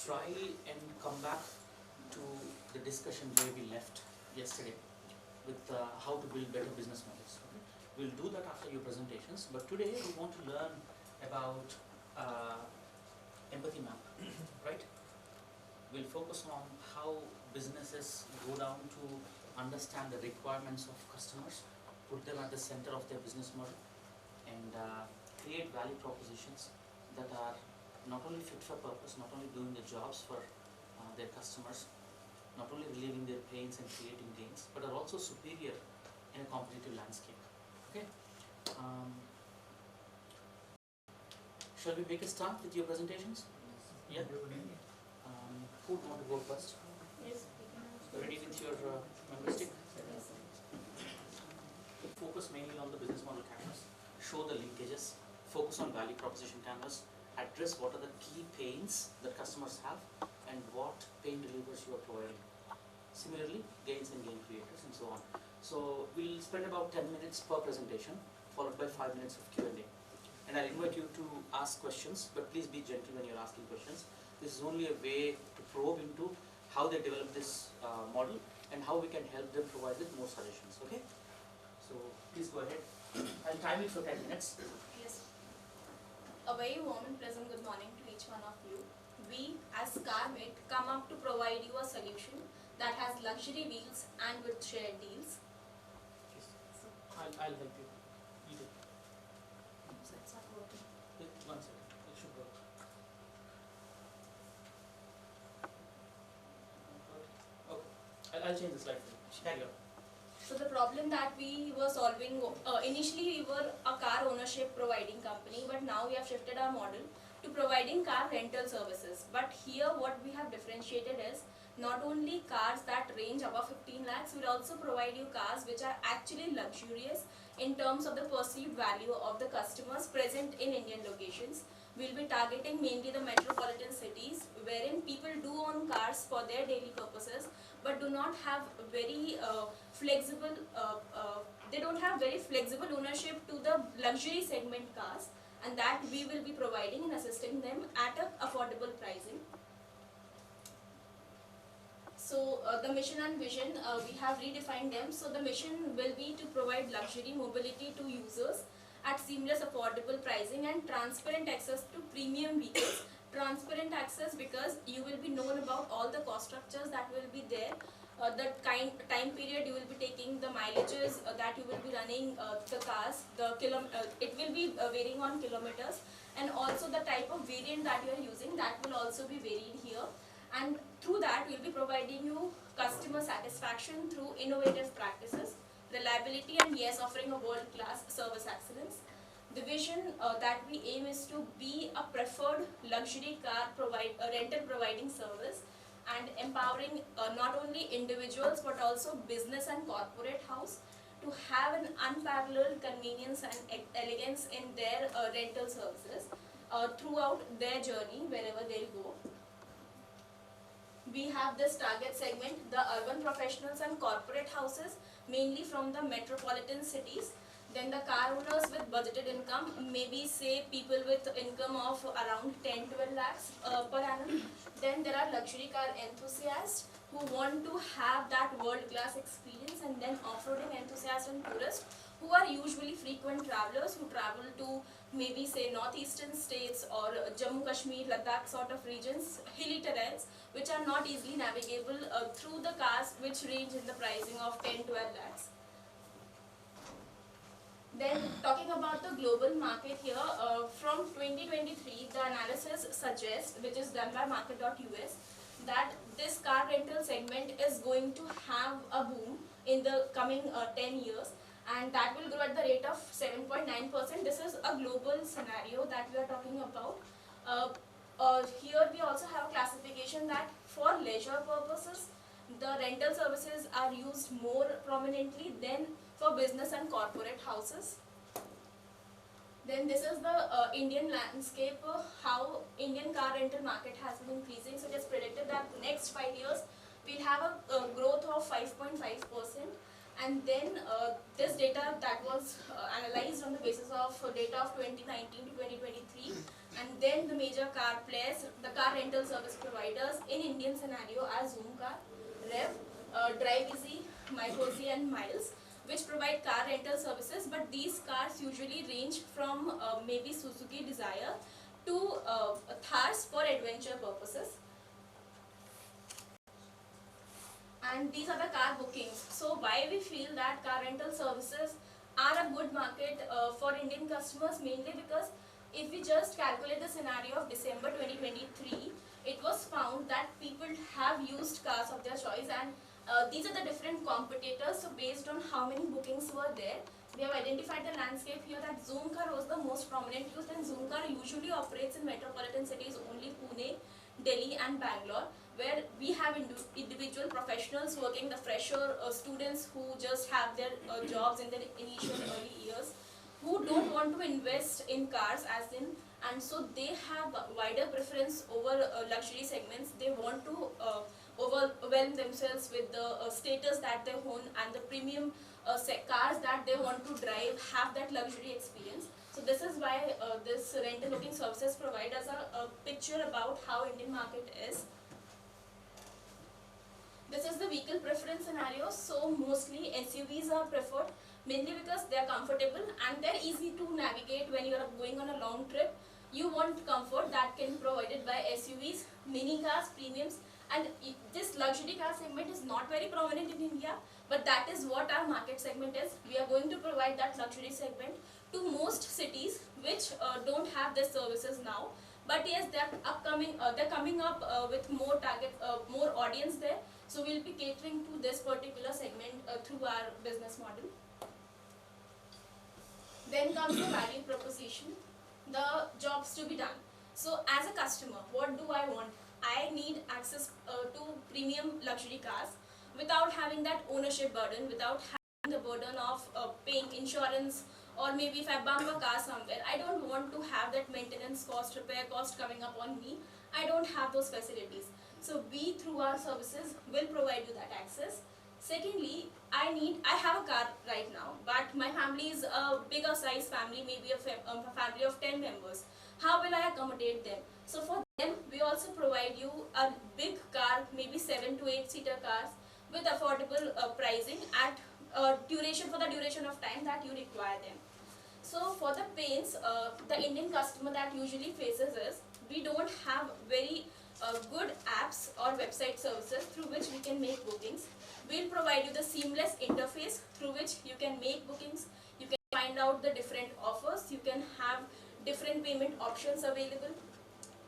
try and come back to the discussion where we left yesterday with how to build better business models. Okay? We'll do that after your presentations, but today we want to learn about empathy map, right? We'll focus on how businesses go down to understand the requirements of customers, put them at the center of their business model, and create value propositions that are not only fit for purpose, not only doing the jobs for their customers, not only relieving their pains and creating gains, but are also superior in a competitive landscape. Okay. Shall we make a start with your presentations? Yeah. Who would want to go first? Yes. Ready with your memory stick? Focus mainly on the business model canvas. Show the linkages. Focus on value proposition canvas. Address what are the key pains that customers have and what pain relievers you are providing. Similarly, gains and gain creators and so on. So we'll spend about 10 minutes per presentation, followed by 5 minutes of Q&A. And I'll invite you to ask questions, but please be gentle when you're asking questions. This is only a way to probe into how they develop this model and how we can help them provide with more suggestions. Okay? So please go ahead. I'll time it for 10 minutes. Yes. A very warm and pleasant good morning to each one of you. We, as CarMate, come up to provide you a solution that has luxury wheels and with shared deals. Yes. I'll help you. You do. So it's not working. One second. It should work. Okay. I'll change the slide for you. Carry on. So the problem that we were solving, initially we were a car ownership providing company, but now we have shifted our model to providing car rental services. But here what we have differentiated is not only cars that range above 15 lakhs, we will also provide you cars which are actually luxurious in terms of the perceived value of the customers present in Indian locations. We will be targeting mainly the metropolitan cities wherein people do own cars for their daily purposes but do not have very flexible, they don't have very flexible ownership to the luxury segment cars, and that we will be providing and assisting them at an affordable pricing. So the mission and vision, we have redefined them. So the mission will be to provide luxury mobility to users at seamless affordable pricing and transparent access to premium vehicles. Transparent access because you will be known about all the cost structures that will be there, the time period you will be taking, the mileages that you will be running the cars, it will be varying on kilometers, and also the type of variant that you are using, that will also be varied here. And through that we will be providing you customer satisfaction through innovative practices, reliability, and yes, offering a world-class service excellence. The vision that we aim is to be a preferred luxury car rental providing service and empowering not only individuals but also business and corporate house to have an unparalleled convenience and elegance in their rental services throughout their journey wherever they'll go. We have this target segment, the urban professionals and corporate houses, mainly from the metropolitan cities. Then the car owners with budgeted income, maybe say people with income of around 10-12 lakhs per annum. Then there are luxury car enthusiasts who want to have that world-class experience, and then off-roading enthusiasts and tourists who are usually frequent travelers who travel to maybe say northeastern states or Jammu Kashmir, Ladakh sort of regions, hilly terrains which are not easily navigable through the cars which range in the pricing of 10-12 lakhs. Then talking about the global market here, from 2023 the analysis suggests, which is done by market.us, that this car rental segment is going to have a boom in the coming 10 years, and that will grow at the rate of 7.9%. This is a global scenario that we are talking about. Here we also have a classification that for leisure purposes the rental services are used more prominently than for business and corporate houses. Then this is the Indian landscape, how Indian car rental market has been increasing. So it is predicted that next 5 years we'll have a growth of 5.5%, and then this data that was analyzed on the basis of data of 2019 to 2023 And then the major car players, the car rental service providers in Indian scenario are Zoomcar, Rev, Drive Easy, MyCozy and Miles, which provide car rental services, but these cars usually range from maybe Suzuki Dzire to Thars for adventure purposes. And these are the car bookings. So why we feel that car rental services are a good market for Indian customers, mainly because if we just calculate the scenario of December 2023, it was found that people have used cars of their choice, and these are the different competitors. So based on how many bookings were there, we have identified the landscape here that Zoomcar was the most prominent used, and Zoomcar usually operates in metropolitan cities only, Pune, Delhi and Bangalore, where we have individual professionals working, the fresher students who just have their jobs in their initial early years, who don't want to invest in cars as in, and so they have wider preference over luxury segments. They want to overwhelm themselves with the status that they own and the premium cars that they want to drive, have that luxury experience. So this is why this rental booking services provide us a picture about how Indian market is. This is the vehicle preference scenario. So mostly SUVs are preferred, mainly because they are comfortable and they're easy to navigate when you are going on a long trip. You want comfort that can be provided by SUVs, mini cars, premiums, and this luxury car segment is not very prominent in India, but that is what our market segment is. We are going to provide that luxury segment to most cities which don't have their services now. But yes, they're coming up with more more audience there. So we'll be catering to this particular segment through our business model. Then comes the value proposition, the jobs to be done. So as a customer, what do I want? I need access to premium luxury cars without having that ownership burden, without having the burden of paying insurance, or maybe if I bump a car somewhere, I don't want to have that maintenance cost, repair cost coming up on me. I don't have those facilities. So we, through our services, will provide you that access. Secondly, I have a car right now, but my family is a bigger size family, maybe a family of 10 members. How will I accommodate them? So for them, we also provide you a big car, maybe 7 to 8 seater cars with affordable pricing at duration of time that you require them. So for the pains, the Indian customer that usually faces is, we don't have very good apps or website services through which we can make bookings. We'll provide you the seamless interface through which you can make bookings, you can find out the different offers, you can have different payment options available.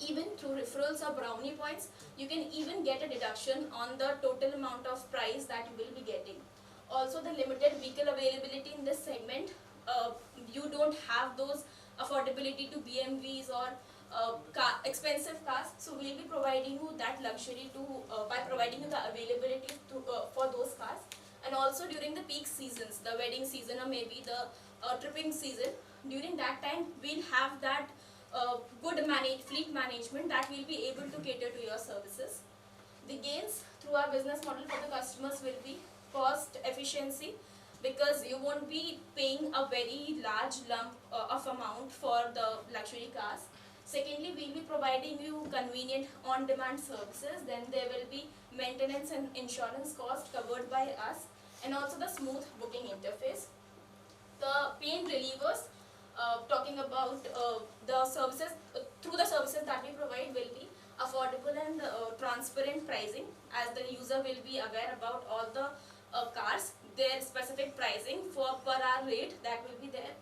Even through referrals or brownie points, you can even get a deduction on the total amount of price that you will be getting. Also, the limited vehicle availability in this segment, you don't have those affordability to BMWs or expensive cars, so we'll be providing you that luxury to by providing you the availability to for those cars. And also during the peak seasons, the wedding season or maybe the tripping season, during that time we'll have that good fleet management that will be able to cater to your services. The gains through our business model for the customers will be cost efficiency, because you won't be paying a very large lump of amount for the luxury cars. Secondly, we'll be providing you convenient on-demand services. Then there will be maintenance and insurance cost covered by us, and also the smooth booking interface. The pain relievers, talking about the services, through the services that we provide will be affordable and transparent pricing, as the user will be aware about all the cars, their specific pricing for per hour rate that will be there.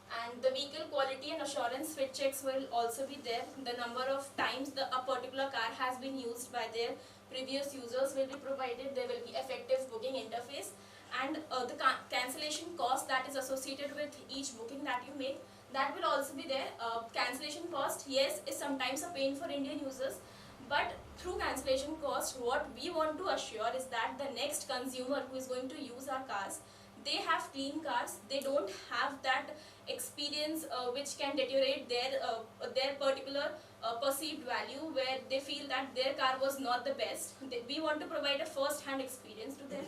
And the vehicle quality and assurance fit checks will also be there. The number of times a particular car has been used by their previous users will be provided. There will be effective booking interface, and the cancellation cost that is associated with each booking that you make, that will also be there. Cancellation cost, yes, is sometimes a pain for Indian users, but through cancellation cost, what we want to assure is that the next consumer who is going to use our cars, they have clean cars, they don't have that experience which can deteriorate their particular perceived value, where they feel that their car was not the best. We want to provide a first-hand experience to them.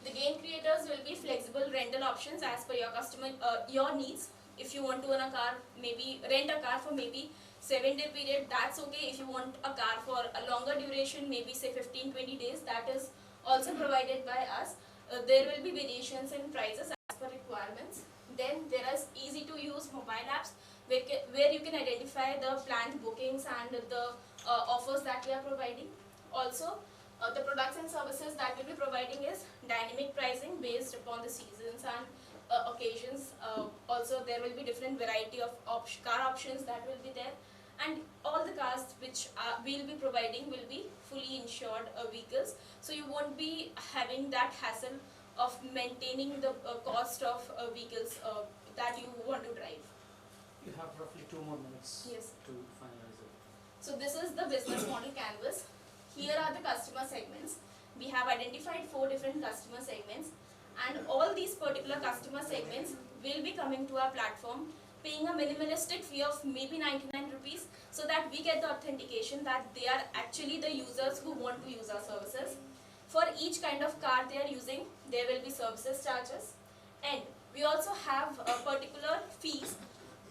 The gain creators will be flexible rental options as per your customer your needs. if you want to own a car, maybe rent a car for maybe 7-day period, that's okay. If you want a car for a longer duration, maybe say 15-20 days, that is also provided by us. There will be variations in prices as per requirements. Then there is easy to use mobile apps where you can identify the planned bookings and the offers that we are providing. Also, the products and services that we'll be providing is dynamic pricing based upon the seasons and occasions. Also, there will be different variety of car options that will be there, and all the cars which we'll be providing will be fully insured vehicles, so you won't be having that hassle of maintaining the cost of vehicles that you want to drive. You have roughly 2 more minutes Yes. to finalize it. So this is the business model canvas. Here are the customer segments. We have identified 4 different customer segments, and all these particular customer segments will be coming to our platform, paying a minimalistic fee of maybe 99 rupees, so that we get the authentication that they are actually the users who want to use our services. For each kind of car they are using, there will be services charges, and we also have particular fees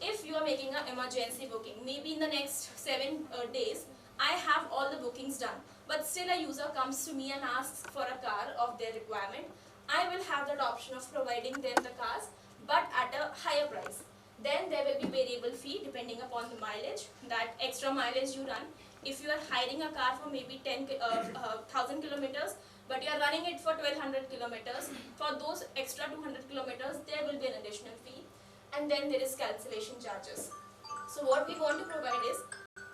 if you are making an emergency booking. Maybe in the next 7 days, I have all the bookings done, but still a user comes to me and asks for a car of their requirement. I will have that option of providing them the cars, but at a higher price. Then there will be variable fee depending upon the mileage, that extra mileage you run. If you are hiring a car for maybe 10,000 kilometers, but you are running it for 1200 kilometers, for those extra 200 kilometers, there will be an additional fee. And then there is cancellation charges. So what we want to provide is,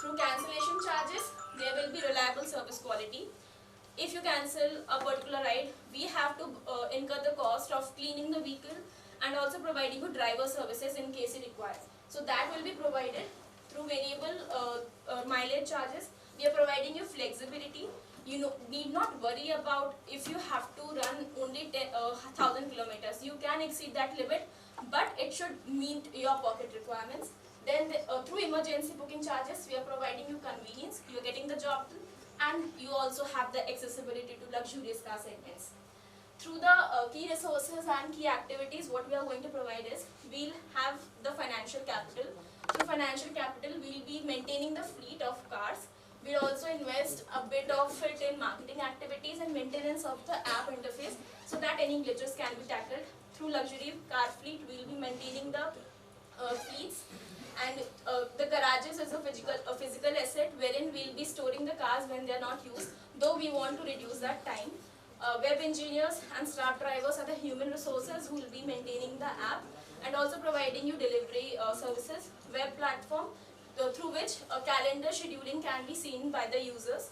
through cancellation charges, there will be reliable service quality. If you cancel a particular ride, we have to incur the cost of cleaning the vehicle and also providing you driver services in case it requires. So that will be provided through variable mileage charges. We are providing you flexibility. You need not worry about if you have to run only 1000 kilometers. You can exceed that limit, but it should meet your pocket requirements. Then through emergency booking charges, we are providing you convenience. You are getting the job done, and you also have the accessibility to luxurious car segments. Through the key resources and key activities, what we are going to provide is, we'll have the financial capital. Through financial capital, we'll be maintaining the fleet of cars. We'll also invest a bit of it in marketing activities and maintenance of the app interface, so that any glitches can be tackled. Through luxury car fleet, we'll be maintaining the fleets, and the garages is a physical asset wherein we'll be storing the cars when they're not used, though we want to reduce that time. Web engineers and staff drivers are the human resources who will be maintaining the app and also providing you delivery services. Web platform through which calendar scheduling can be seen by the users.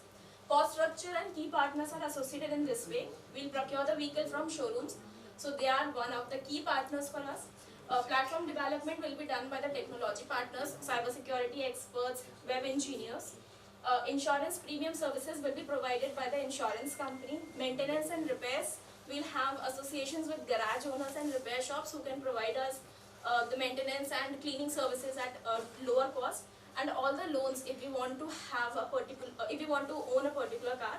Cost structure and key partners are associated in this way. We'll procure the vehicle from showrooms, so they are one of the key partners for us. Platform development will be done by the technology partners, cybersecurity experts, web engineers. Insurance premium services will be provided by the insurance company. Maintenance and repairs, we'll have associations with garage owners and repair shops who can provide us the maintenance and cleaning services at a lower cost. And all the loans, if you want to have a particular, if you want to own a particular car,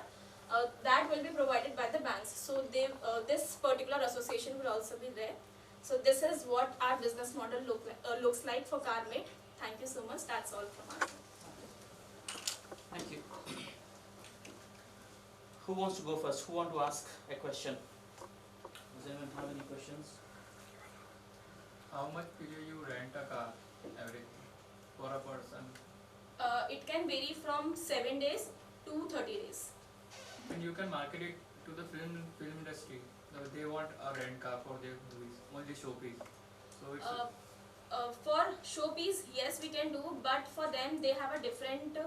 that will be provided by the banks. So this particular association will also be there. So this is what our business model looks like for CarMate. Thank you so much. That's all from us. Thank you. Who wants to go first? Who want to ask a question? Does anyone have any questions? How much do you rent a car every for a person? It can vary from 7 days to 30 days. And you can market it to the film industry. They want a rent car for their movies, only showpiece. So it's For showpiece, yes, we can do, but for them they have a different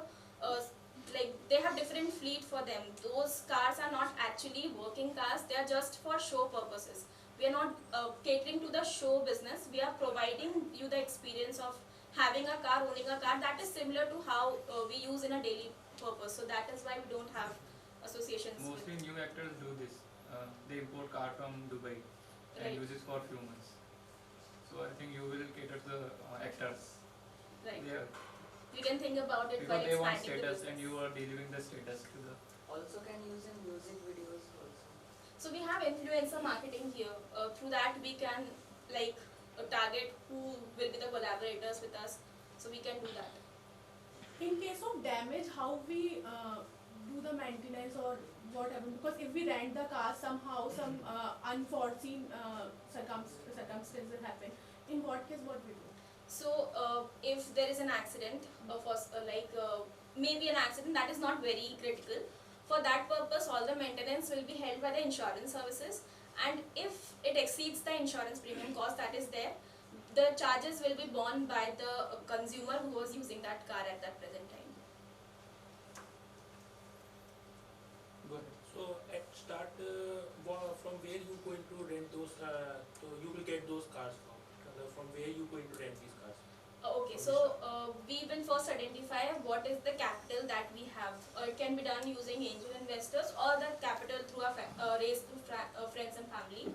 they have different fleet for them. Those cars are not actually working cars, they are just for show purposes. We are not catering to the show business. We are providing you the experience of having a car, owning a car that is similar to how we use in a daily purpose. So that is why we don't have associations. mostly new actors do this. They import car from Dubai and Right. use it for few months. So I think you will cater to the actors. Right. They are, We can think about it because by they want expanding the status and business. you are delivering the status to the. Also can use in music videos also. So we have influencer marketing here. Through that we can target who will be the collaborators with us, so we can do that. In case of damage, how we do the maintenance or whatever? Because if we rent the car, somehow some unforeseen circumstances happen. In what case, what we do? So if there is an accident, maybe an accident that is not very critical, for that purpose all the maintenance will be held by the insurance services, and if it exceeds the insurance premium cost that is there, the charges will be borne by the consumer who was using that car at that present time. Go ahead. So at start, from where you going to rent those? So you will get those cars from where you going to rent these cars? Okay, so we will first identify what is the capital that we have. It can be done using angel investors or the capital through raised through friends and family.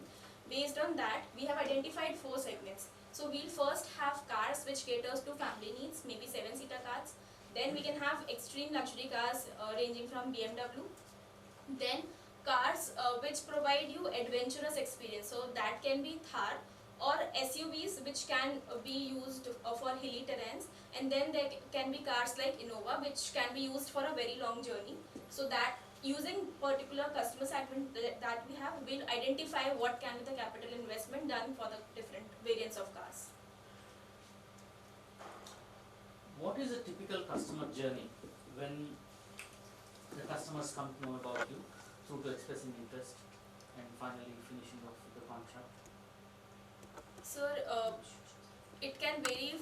Based on that, we have identified 4 segments. So we'll first have cars which caters to family needs, maybe 7-seater cars. Then we can have extreme luxury cars ranging from BMW. Then cars which provide you adventurous experience. So that can be Thar, or SUVs which can be used for hilly terrains, and then there can be cars like Innova which can be used for a very long journey. So that using particular customer segment that we have, we'll identify what can be the capital investment done for the different variants of cars. What is a typical customer journey when the customers come to know about you through to expressing interest and finally finishing off the contract? Sir, it can vary,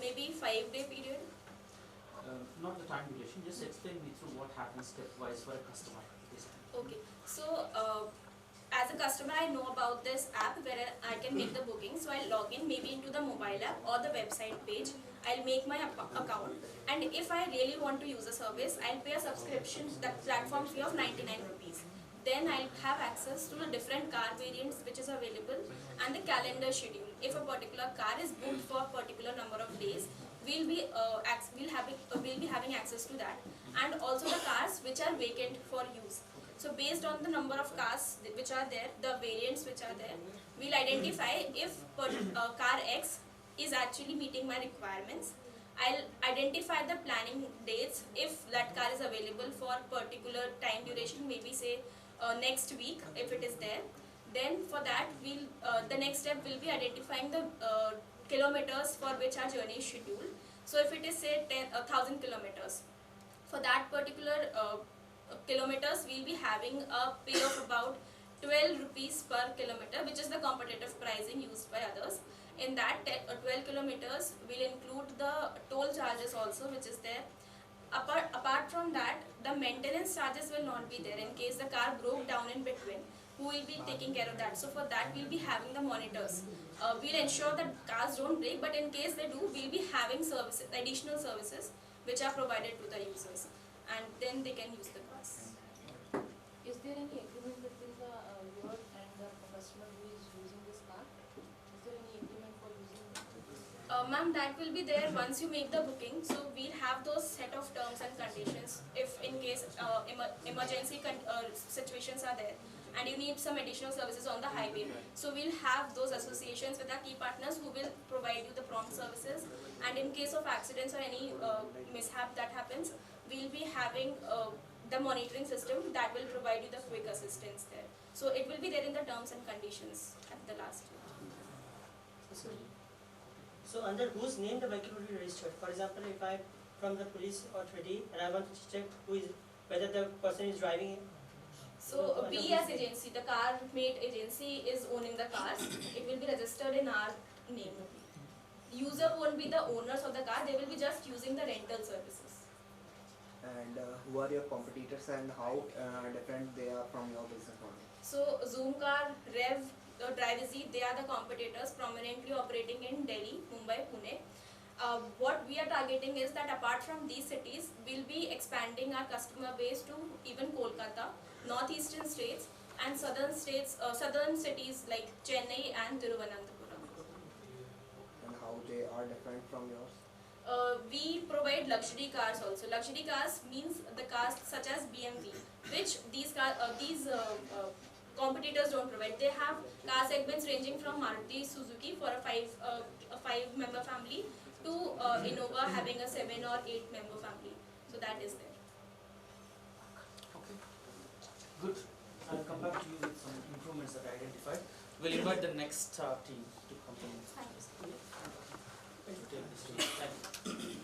maybe 5-day period. Not the time duration, just explain me through what happens stepwise for a customer, basically. Okay, so as a customer I know about this app where I can make the booking, so I'll log in maybe into the mobile app or the website page. I'll make my account, and if I really want to use a service, I'll pay a subscription, that platform fee of 99 rupees. Then I'll have access to the different car variants which is available and the calendar schedule. If a particular car is booked for a particular number of days, we'll be having access to that, and also the cars which are vacant for use. So based on the number of cars which are there, the variants which are there, we'll identify if car X is actually meeting my requirements. I'll identify the planning dates if that car is available for particular time duration, maybe say next week if it is there. Then for that the next step will be identifying the kilometers for which our journey is scheduled. So if it is say 10,000 kilometers, for that particular kilometers we'll be having a pay of about 12 rupees per kilometer, which is the competitive pricing used by others. In that 12 kilometers will include the toll charges also which is there. Apart from that, the maintenance charges will not be there in case the car broke down in between. Who will be taking care of that? So for that we'll be having the monitors. We'll ensure that cars don't break, but in case they do, we'll be having services, additional services which are provided to the users, and then they can use the cars. Is there any agreement between the you and the customer who is using this car? Is there any agreement for using it? Ma'am, that will be there once you make the booking. So we'll have those set of terms and conditions. If in case emergency situations are there and you need some additional services on the highway, so we'll have those associations with our key partners who will provide you the prompt services. And in case of accidents or any mishap that happens, we'll be having the monitoring system that will provide you the quick assistance there. So it will be there in the terms and conditions at the last. So under whose name the vehicle will be registered? For example, if I from the police authority and I want to check whether the person is driving. So we as agency, the car mate agency is owning the cars. It will be registered in our name. User won't be the owners of the car. They will be just using the rental services. And who are your competitors and how different they are from your business model? So Zoomcar, Rev, Drivezy, they are the competitors prominently operating in Delhi, Mumbai, Pune. What we are targeting is that apart from these cities, we'll be expanding our customer base to even Kolkata, northeastern states, and southern cities like Chennai and Thiruvananthapuram. And how they are different from yours? We provide luxury cars also. Luxury cars means the cars such as BMW, which these competitors don't provide. They have car segments ranging from Maruti Suzuki for a five-member family to Innova having a 7 or 8-member family. So that is there. Okay. Good. I'll come back to you with some improvements that I identified. We'll invite the next team to come in. Thank you. To take this stage. Thank you.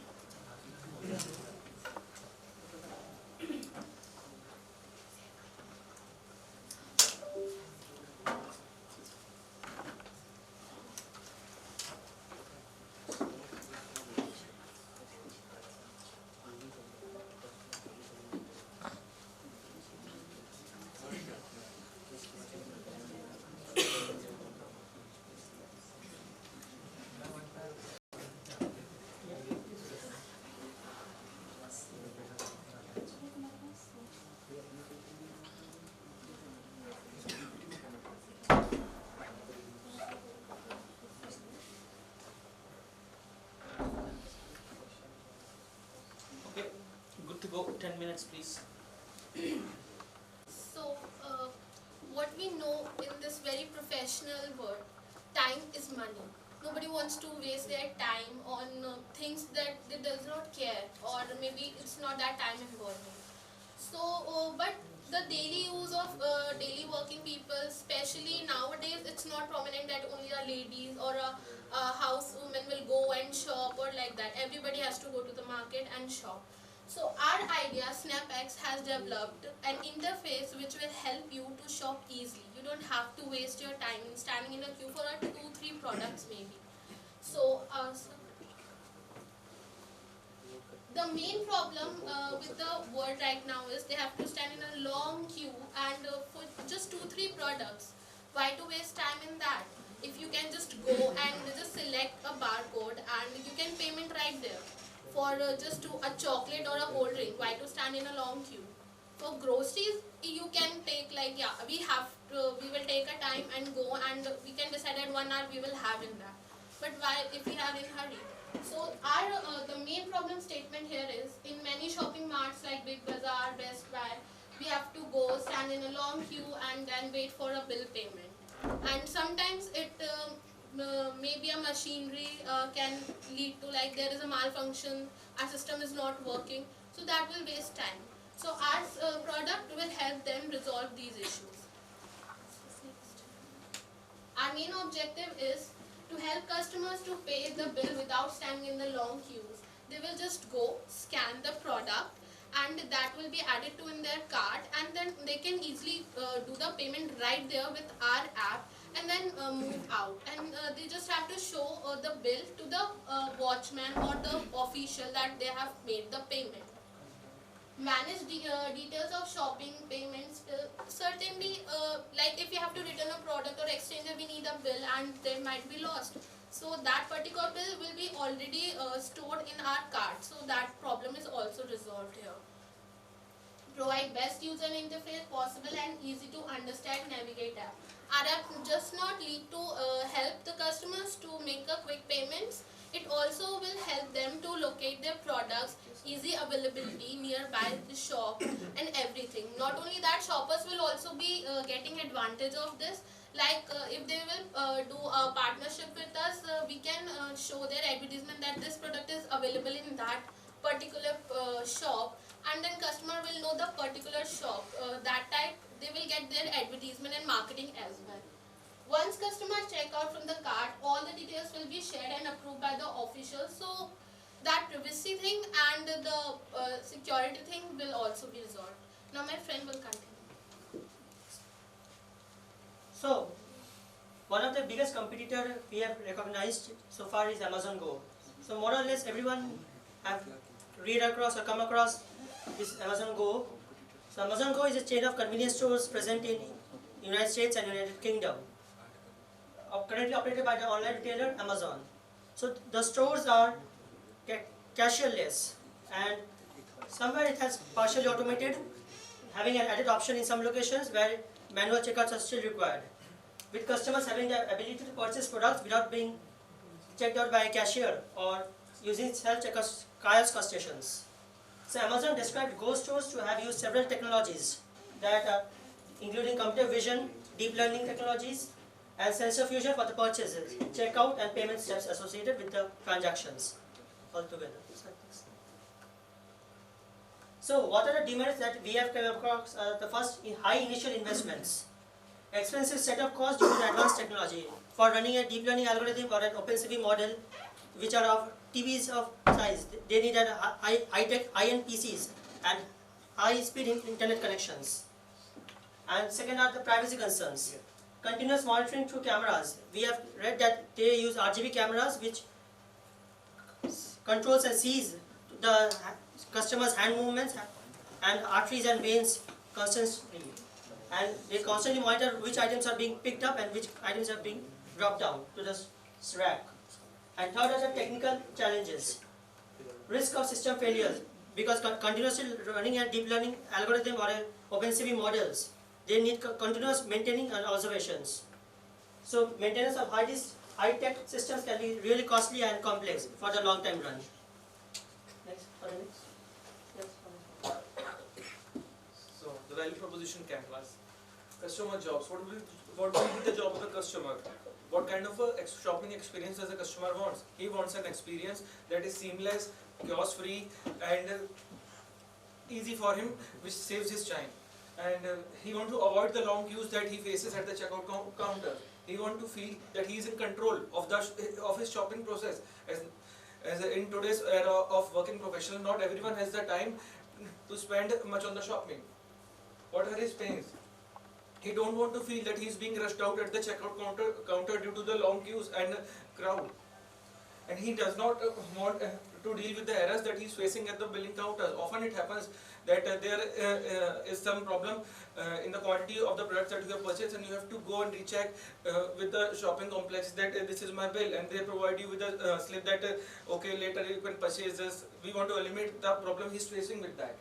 Okay, good to go. 10 minutes, please. So, what we know in this very professional world, time is money. Nobody wants to waste their time on things that they does not care, or maybe it's not that time involving. So, but the daily use of daily working people, especially nowadays, it's not prominent that only a ladies or a housewoman will go and shop or like that. Everybody has to go to the market and shop. So our idea, SnapX, has developed an interface which will help you to shop easily. You don't have to waste your time in standing in a queue for 2-3 products maybe. So the main problem with the world right now is they have to stand in a long queue and for just 2-3 products. Why to waste time in that? If you can just go and just select a barcode and you can payment right there. For just a chocolate or a cold drink, why to stand in a long queue? For groceries, you can take like, yeah, we will take a time and go and we can decide at 1 hour we will have in that. But why if we are in hurry? So the main problem statement here is, in many shopping marts like Big Bazaar, Best Buy, we have to go stand in a long queue and then wait for a bill payment. And sometimes it maybe a machinery can lead to like there is a malfunction, our system is not working, so that will waste time. So our product will help them resolve these issues. Our main objective is to help customers to pay the bill without standing in the long queues. They will just go, scan the product, and that will be added to in their cart, and then they can easily do the payment right there with our app, and then move out. And they just have to show the bill to the watchman or the official that they have made the payment. Manage details of shopping payments. Certainly, like if you have to return a product or exchange it, we need a bill and they might be lost. So that particular bill will be already stored in our cart. So that problem is also resolved here. Provide best user interface possible and easy to understand navigate app. Our app just not lead to help the customers to make a quick payments. It also will help them to locate their products, easy availability nearby the shop and everything. Not only that, shoppers will also be getting advantage of this. Like if they will do a partnership with us, we can show their advertisement that this product is available in that particular shop, and then customer will know the particular shop. That type they will get their advertisement and marketing as well. Once customers check out from the cart, all the details will be shared and approved by the official. So that privacy thing and the security thing will also be resolved. Now my friend will continue. So, one of the biggest competitor we have recognized so far is Amazon Go. So more or less everyone have read across or come across this Amazon Go. So Amazon Go is a chain of convenience stores present in United States and United Kingdom. Currently operated by the online retailer Amazon. So the stores are cashierless, and somewhere it has partially automated, having an added option in some locations where manual checkouts are still required, with customers having the ability to purchase products without being checked out by a cashier or using self-checkout kiosk stations. So Amazon described Go stores to have used several technologies that including computer vision, deep learning technologies, and sensor fusion for the purchases, checkout and payment steps associated with the transactions altogether. So what are the demerits that we have come across? The first, high initial investments. Expensive setup costs due to advanced technology. For running a deep learning algorithm or an OpenCV model, which are of TVs of size, they need high-tech, high-end PCs and high-speed internet connections. And second are the privacy concerns. Continuous monitoring through cameras. We have read that they use RGB cameras which controls and sees the customer's hand movements and arteries and veins constantly. And they constantly monitor which items are being picked up and which items are being dropped down to the rack. And third are the technical challenges. Risk of system failures, because continuously running a deep learning algorithm or an OpenCV models, they need continuous maintaining and observations. So maintenance of high-tech systems can be really costly and complex for the long-time run. Next, for the next. Yes. So the value proposition canvas. Customer jobs. What will be the job of the customer? What kind of a shopping experience does the customer wants? He wants an experience that is seamless, chaos-free, and easy for him, which saves his time. And he wants to avoid the long queues that he faces at the checkout counter. He wants to feel that he is in control of his shopping process. As in today's era of working professional, not everyone has the time to spend much on the shopping. What are his pains? He don't want to feel that he is being rushed out at the checkout counter due to the long queues and crowd. And he does not want to deal with the errors that he is facing at the billing counters. Often it happens that there is some problem in the quantity of the products that you have purchased, and you have to go and recheck with the shopping complex that this is my bill, and they provide you with a slip that okay, later you can purchase this. We want to eliminate the problem he is facing with that.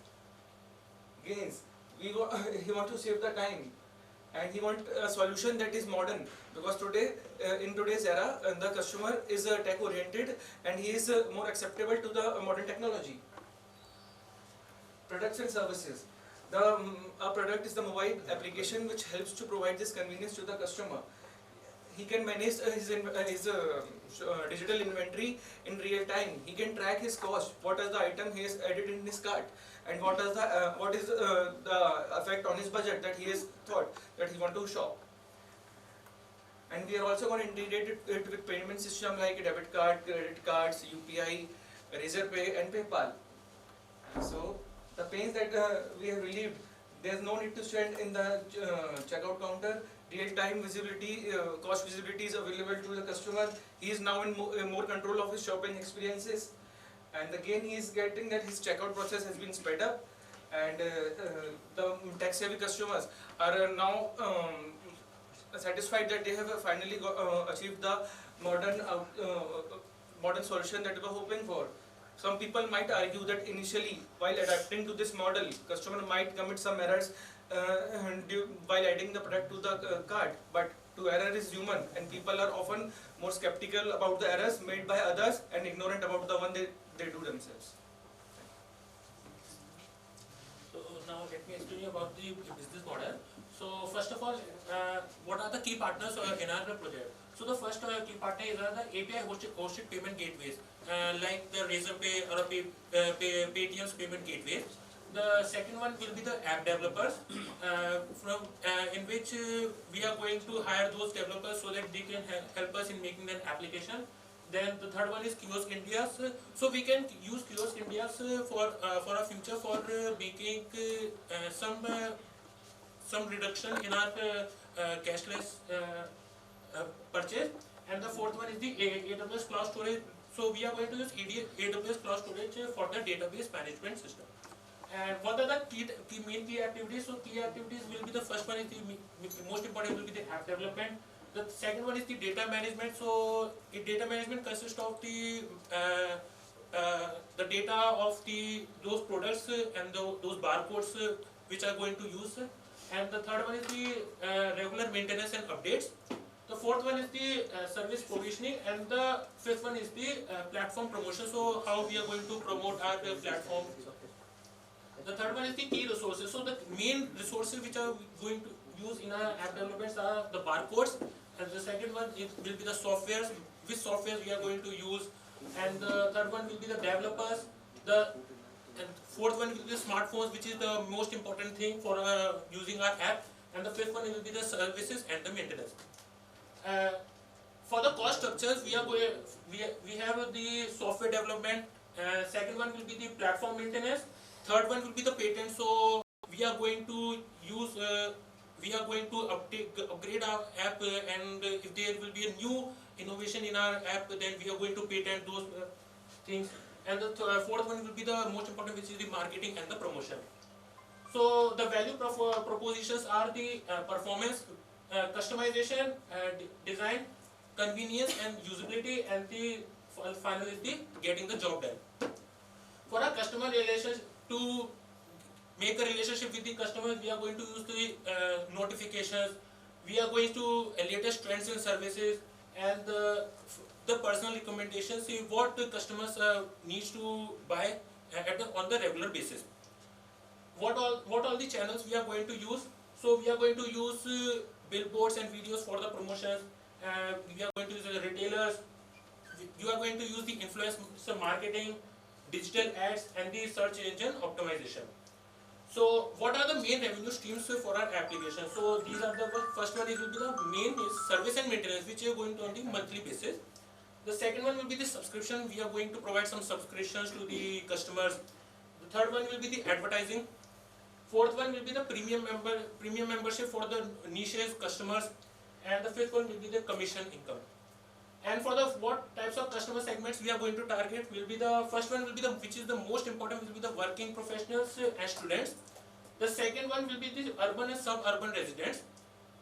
Gains. He wants to save the time. And he wants a solution that is modern, because today, in today's era, the customer is tech oriented and he is more acceptable to the modern technology. Products and services. A product is the mobile application which helps to provide this convenience to the customer. He can manage his digital inventory in real time. He can track his cost, what is the item he has added in his cart, and what is the effect on his budget that he has thought that he want to shop. And we are also going to integrate it with payment system like debit card, credit cards, UPI, Razorpay and PayPal. So the pains that we have relieved, there is no need to stand in the checkout counter. Real-time visibility, cost visibility is available to the customer. He is now in more control of his shopping experiences. And again, he is getting that his checkout process has been sped up. And the tech-savvy customers are now satisfied that they have finally achieved the modern solution that they were hoping for. Some people might argue that initially, while adapting to this model, customer might commit some errors while adding the product to the cart, but to error is human, and people are often more skeptical about the errors made by others and ignorant about the one they do themselves. So now let me explain you about the business model. So first of all, what are the key partners in our project? So the first key partner is the API hosted payment gateways, like the Razorpay or Paytm's payment gateway. The second one will be the app developers, in which we are going to hire those developers so that they can help us in making an application. Then the third one is Kiosk India's. So we can use Kiosk India's for our future for making some reduction in our cashless purchase. And the fourth one is the AWS cloud storage. So we are going to use AWS cloud storage for the database management system. And what are the main key activities? So key activities will be, the first one is the most important will be the app development. The second one is the data management. So data management consists of the data of those products and those barcodes which are going to use. And the third one is the regular maintenance and updates. The fourth one is the service provisioning, and the fifth one is the platform promotion. So how we are going to promote our platform. The third one is the key resources. So the main resources which are going to use in our app developments are the barcodes, and the second one will be the softwares, which softwares we are going to use, and the third one will be the developers, and fourth one will be the smartphones, which is the most important thing for using our app, and the fifth one will be the services and the maintenance. For the cost structures, we have the software development. Second one will be the platform maintenance. Third one will be the patent. So we are going to upgrade our app, and if there will be a new innovation in our app, then we are going to patent those things. And the fourth one will be the most important, which is the marketing and the promotion. So the value propositions are the performance, customization, design, convenience and usability, and the final is the getting the job done. For our customer relations, to make a relationship with the customers, we are going to use the notifications, we are going to latest trends and services, and the personal recommendations, see what the customers needs to buy on the regular basis. What all the channels we are going to use? So we are going to use billboards and videos for the promotions. We are going to use the retailers. You are going to use the influencer marketing, digital ads, and the search engine optimization. So what are the main revenue streams for our application? So these are the first one will be the main is service and maintenance, which you are going to on the monthly basis. The second one will be the subscription. We are going to provide some subscriptions to the customers. The third one will be the advertising. Fourth one will be the premium membership for the niches customers, and the fifth one will be the commission income. And for the what types of customer segments we are going to target will be the first one will be the which is the most important will be the working professionals and students. The second one will be the urban and suburban residents.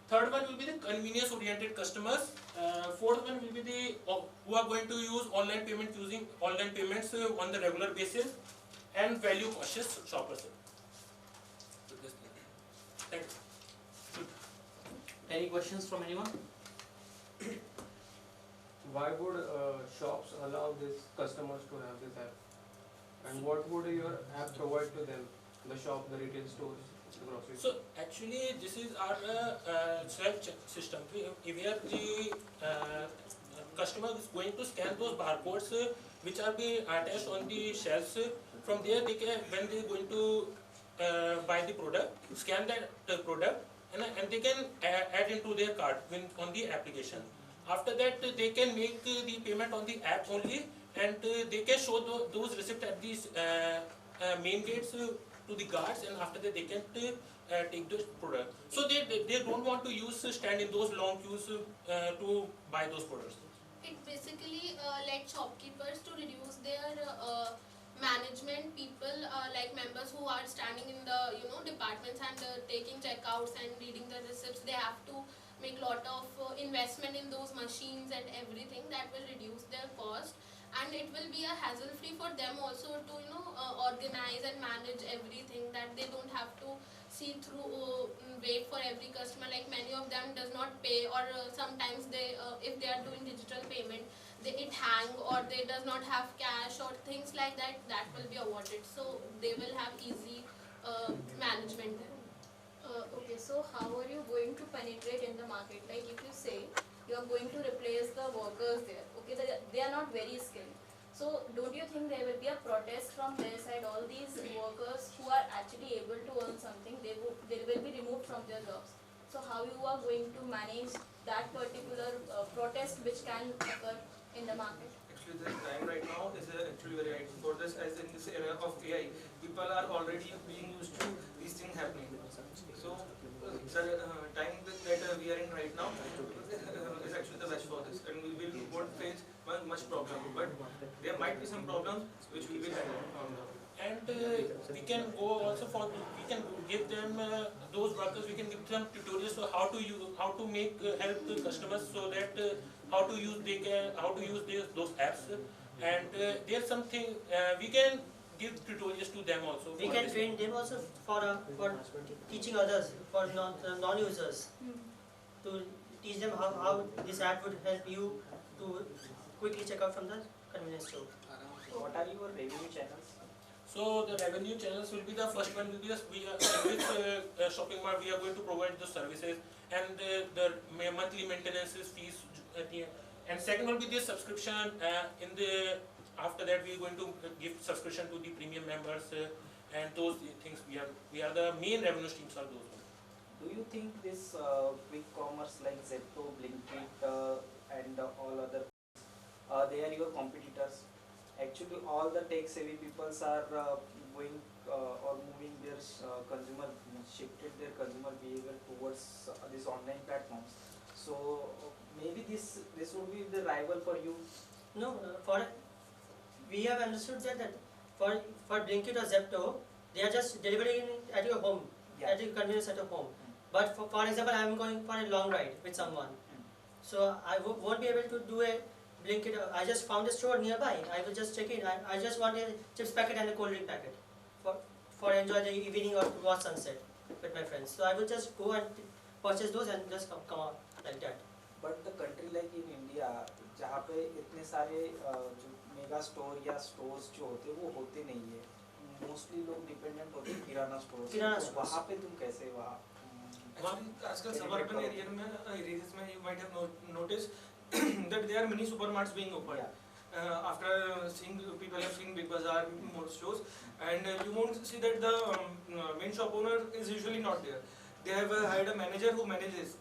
Third one will be the convenience oriented customers. Fourth one will be the who are going to use online payment using online payments on the regular basis, and value cautious shoppers. Thank you. Any questions from anyone? Why would shops allow these customers to have this app? And what would your app provide to them? The shop, the retail stores, the grocery So actually this is our self-check system where the customer is going to scan those barcodes which are being attached on the shelves. From there they can, when they are going to buy the product, scan that product, and they can add into their cart on the application. After that they can make the payment on the app only, and they can show those receipts at these main gates to the guards, and after that they can take the product. So they don't want to stand in those long queues to buy those products. It basically lets shopkeepers to reduce their management people, like members who are standing in the departments and taking checkouts and reading the receipts. They have to make lot of investment in those machines and everything. That will reduce their cost, and it will be a hassle free for them also to organize and manage everything, that they don't have to see through wait for every customer. Like many of them does not pay, or sometimes they if they are doing digital payment, it hang, or they does not have cash or things like that. That will be avoided, so they will have easy management there. Okay, so how are you going to penetrate in the market? Like if you say you are going to replace the workers there, okay, they are not very skilled. So don't you think there will be a protest from their side? All these workers who are actually able to earn something, they will be removed from their jobs. So how you are going to manage that particular protest which can occur in the market? Actually, the time right now is actually very right for this, as in this era of AI, people are already being used to these things happening. So the time that we are in right now is actually the best for this, and we won't face much problem, but there might be some problems which we will handle. And we can go also for, we can give them those workers, we can give them tutorials so how to use, how to make help the customers, so that how to use those apps, and there's something we can give tutorials to them also. We can train them also for teaching others, for non-users, to teach them how this app would help you to quickly check out from the convenience store. What are your revenue channels? So the revenue channels will be the first one will be we are in which shopping mall we are going to provide the services and the monthly maintenance fees at the end. And second will be the subscription in the after that we are going to give subscription to the premium members and those things we are the main revenue streams are those ones. Do you think this quick commerce like Zepto, Blinkit, and all other, they are your competitors? Actually, all the tech-savvy peoples are going or moving their consumer, shifted their consumer behavior towards these online platforms. So maybe this would be the rival for you. No, we have understood that for Blinkit or Zepto, they are just delivering it at your home, at your convenience at your home. But for example, I am going for a long ride with someone, so I won't be able to do a Blinkit. I just found a store nearby. I will just check in. I just want a chips packet and a cold drink packet for enjoy the evening or to watch sunset with my friends. So I will just go and purchase those and just come out like that. But the country like in India, जहाँ पे इतने सारे जो mega store या stores जो होते हैं वो होते नहीं है, मोस्टली लोग डिपेंडेंट होते हैं किराना स्टोर। वहाँ पे तुम कैसे वहाँ? आजकल suburban areas में you might have noticed that there are many supermarkets being opened. After seeing people have seen Big Bazaar, more stores, and you won't see that the main shop owner is usually not there. They have hired a manager who manages,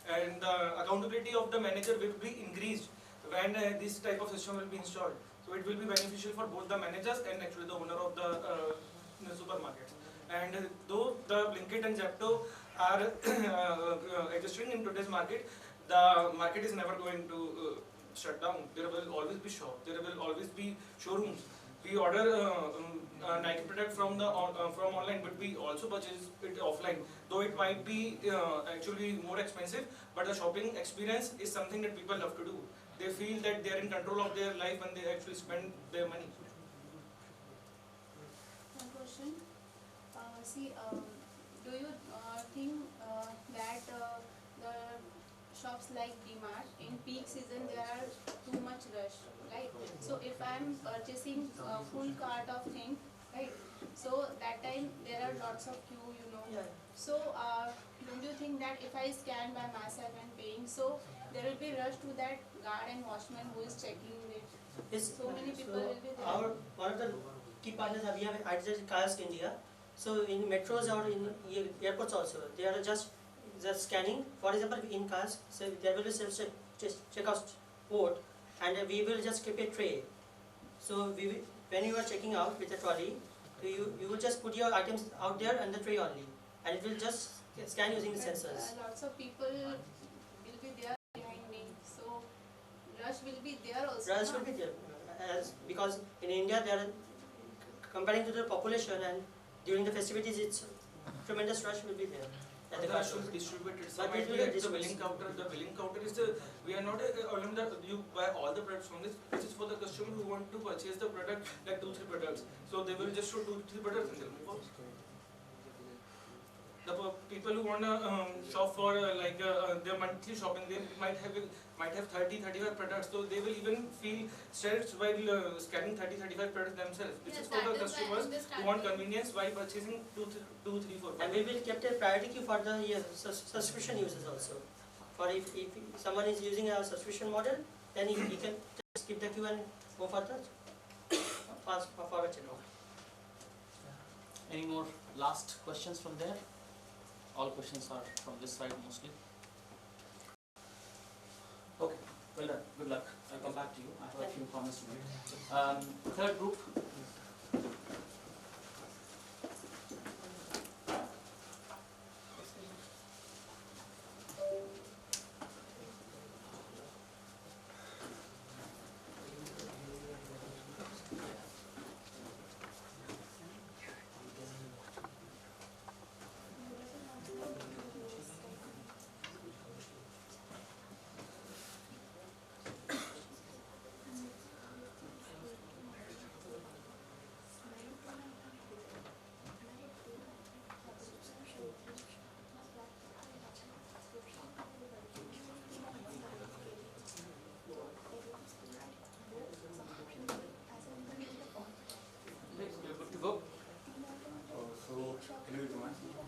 and the accountability of the manager will be increased when this type of system will be installed. So it will be beneficial for both the managers and actually the owner of the supermarkets. And though the Blinkit and Zepto are existing in today's market, the market is never going to shut down. There will always be shops. There will always be showrooms. We order Nike product from online, but we also purchase it offline. Though it might be actually more expensive, but the shopping experience is something that people love to do. They feel that they are in control of their life when they actually spend their money. One question. Do you think that the shops like DMart in peak season there are too much rush, right? So if I am purchasing a full cart of things, right? So that time there are lots of queue, you know. Yeah. So don't you think that if I scan by myself and paying, so there will be rush to that guard and watchman who is checking it? Yes. So many people will be there. One of the key partners we have at Kiosk India. So in metros or in airports also, they are just scanning. For example, in Kiosk, so there will be self checkout port, and we will just keep a tray. So when you are checking out with the trolley, you will just put your items out there on the tray only, and it will just scan using the sensors. Lots of people will be there behind me, so rush will be there also. Rush will be there, because in India there are, comparing to the population and during the festivities, it's tremendous rush will be there. And the rush will be distributed. So but it will be the billing counter is we are not allowing that you buy all the products from this. This is for the customer who want to purchase the product, like 2-3 products. So they will just show 2-3 products and they'll move on. The people who want to shop for their monthly shopping, they might have 30-35 products, so they will even feel stressed while scanning 30-35 products themselves. This is for the customers who want convenience while purchasing 2-3-4 And we will keep a priority queue for the subscription users also. For if someone is using a subscription model, then he can just skip the queue and go for the forward checkout. Any more last questions from there? All questions are from this side mostly. Okay, well done. Good luck. I'll come back to you. I have a few comments to make. Third group.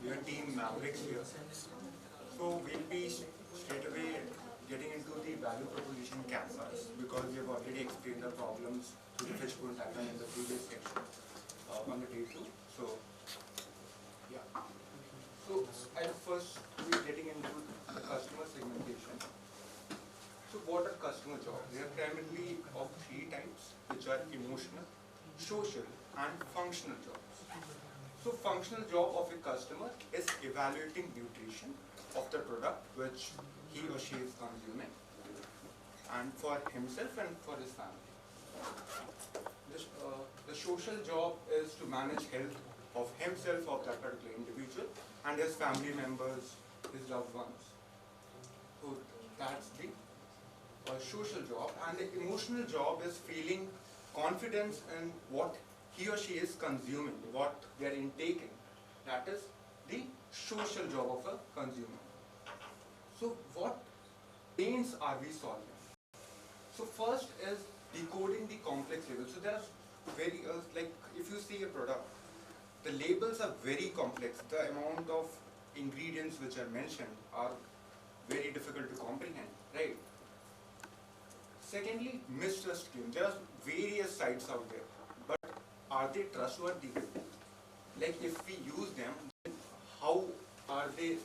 We are Team Mavericks here. So we'll be straight away getting into the value proposition canvas because we have already explained the problems through the fishbone diagram in the previous section on the day 2. So yeah. So I'll first be getting into the customer segmentation. So what are customer jobs? They are primarily of 3 types, which are emotional, social and functional jobs. So functional job of a customer is evaluating nutrition of the product which he or she is consuming, and for himself and for his family. The social job is to manage health of himself, of that particular individual, and his family members, his loved ones. So that's the social job. And the emotional job is feeling confidence in what he or she is consuming, what they are intaking. That is the social job of a consumer. So what pains are we solving? So first is decoding the complex labels. So there are very, like if you see a product, the labels are very complex. The amount of ingredients which are mentioned are very difficult to comprehend, right? Secondly, mistrust claim. There are various sites out there, but are they trustworthy? Like if we use them, then how are they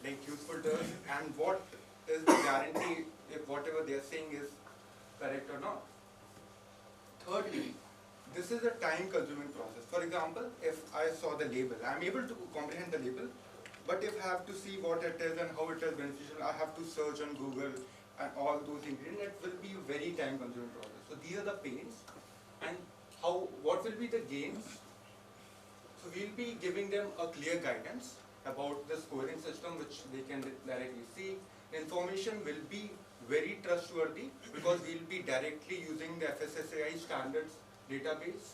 like useful to us, and what is the guarantee if whatever they are saying is correct or not? Thirdly, this is a time consuming process. For example, if I saw the label, I am able to comprehend the label, but if I have to see what it is and how it is beneficial, I have to search on Google and all those ingredients. It will be a very time consuming process. So these are the pains, and what will be the gains? So we'll be giving them a clear guidance about the scoring system which they can directly see. The information will be very trustworthy because we'll be directly using the FSSAI standards database.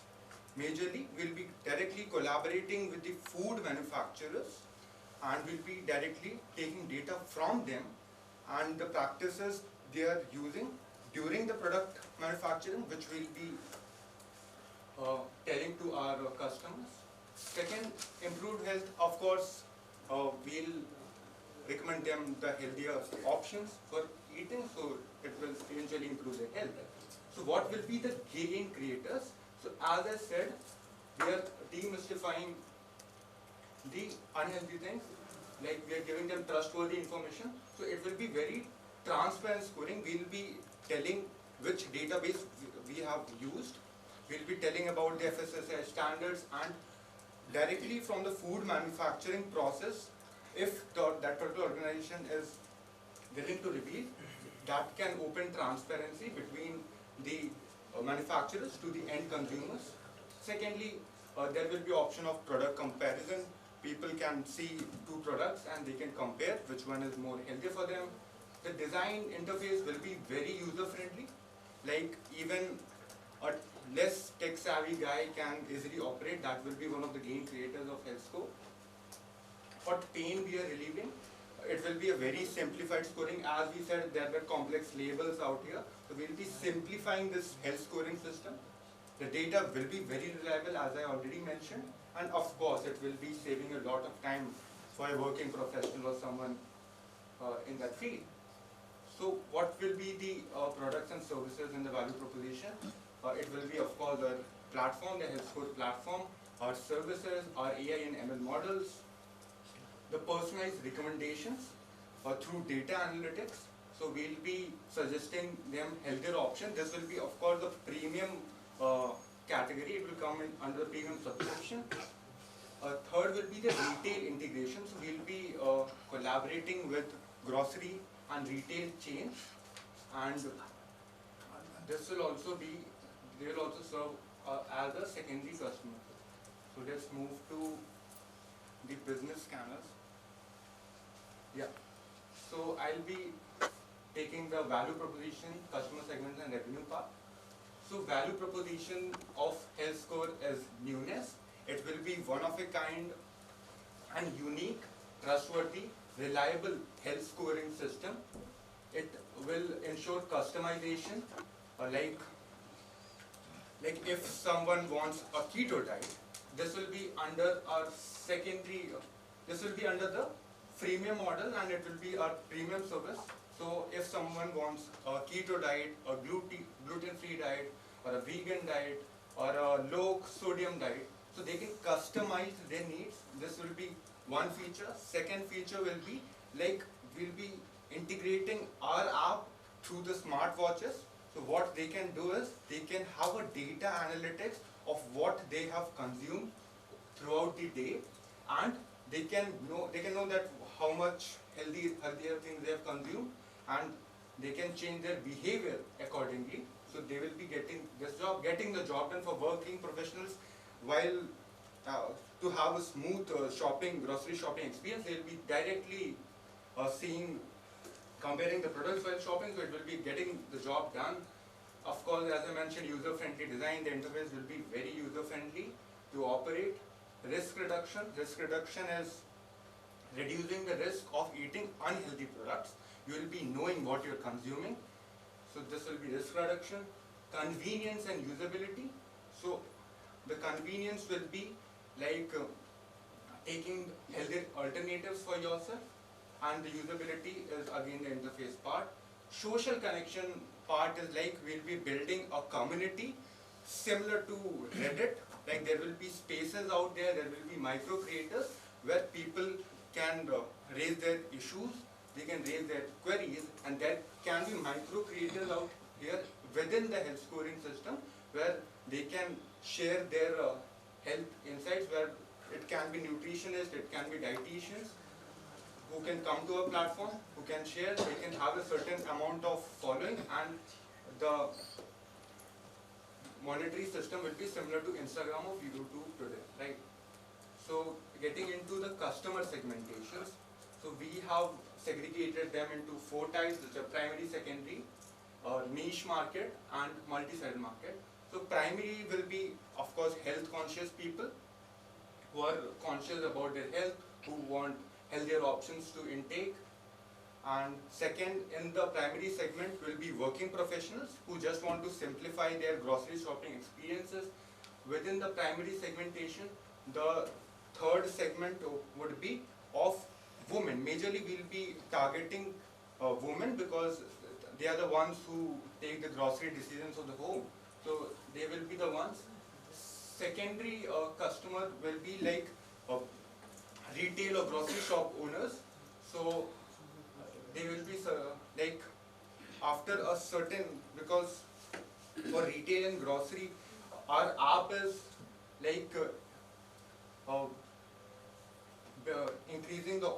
Majorly, we'll be directly collaborating with the food manufacturers, and we'll be directly taking data from them and the practices they are using during the product manufacturing, which we'll be telling to our customers. Second, improved health. Of course, we'll recommend them the healthier options for eating, so it will eventually improve their health. So what will be the gain creators? So as I said, we are demystifying the unhealthy things, like we are giving them trustworthy information. So it will be very transparent scoring. We'll be telling which database we have used. We'll be telling about the FSSAI standards, and directly from the food manufacturing process, if that particular organization is willing to reveal, that can open transparency between the manufacturers to the end consumers. Secondly, there will be option of product comparison. People can see 2 products and they can compare which one is more healthy for them. The design interface will be very user friendly, like even a less tech savvy guy can easily operate. That will be one of the gain creators of HealthScore. What pain we are relieving? It will be a very simplified scoring. As we said, there were complex labels out here. So we will be simplifying this health scoring system. The data will be very reliable, as I already mentioned. And of course, it will be saving a lot of time for a working professional or someone in that field. So what will be the products and services in the value proposition? It will be, of course, our platform, the HealthScore platform, our services, our AI and ML models, the personalized recommendations through data analytics. So we'll be suggesting them healthier options. This will be, of course, the premium category. It will come in under the premium subscription. Third will be the retail integration. So we'll be collaborating with grocery and retail chains, and this will also be, they will also serve as a secondary customer. So let's move to the business scanners. Yeah. So I'll be taking the value proposition, customer segments and revenue part. So value proposition of HealthScore is newness. It will be one of a kind and unique, trustworthy, reliable health scoring system. It will ensure customization, like if someone wants a keto diet, this will be under our secondary, this will be under the freemium model and it will be our premium service. So if someone wants a keto diet, a gluten-free diet, or a vegan diet, or a low sodium diet, so they can customize their needs. This will be one feature. Second feature will be like we'll be integrating our app through the smartwatches. So what they can do is they can have a data analytics of what they have consumed throughout the day, and they can know that how much healthier things they have consumed, and they can change their behavior accordingly. So they will be getting the job done for working professionals, while to have a smooth grocery shopping experience. They will be directly comparing the products while shopping, so it will be getting the job done. Of course, as I mentioned, user-friendly design. The interface will be very user-friendly to operate. Risk reduction. Risk reduction is reducing the risk of eating unhealthy products. You will be knowing what you're consuming. So this will be risk reduction. Convenience and usability. So the convenience will be like taking healthier alternatives for yourself, and the usability is again the interface part. Social connection part is like we'll be building a community similar to Reddit. Like there will be spaces out there, there will be micro creators where people can raise their issues, they can raise their queries, and there can be micro creators out here within the health scoring system where they can share their health insights, where it can be nutritionists, it can be dietitians who can come to a platform, who can share, they can have a certain amount of following, and the monetary system will be similar to Instagram or YouTube today, right? So getting into the customer segmentations, so we have segregated them into 4 types, which are primary, secondary, niche market, and multi-sided market. So primary will be, of course, health conscious people who are conscious about their health, who want healthier options to intake. And second, in the primary segment will be working professionals who just want to simplify their grocery shopping experiences. Within the primary segmentation, the third segment would be of women. Majorly we'll be targeting women because they are the ones who take the grocery decisions of the home. So they will be the ones. Secondary customer will be like retail or grocery shop owners. So they will be like after a certain, because for retail and grocery our app is like increasing the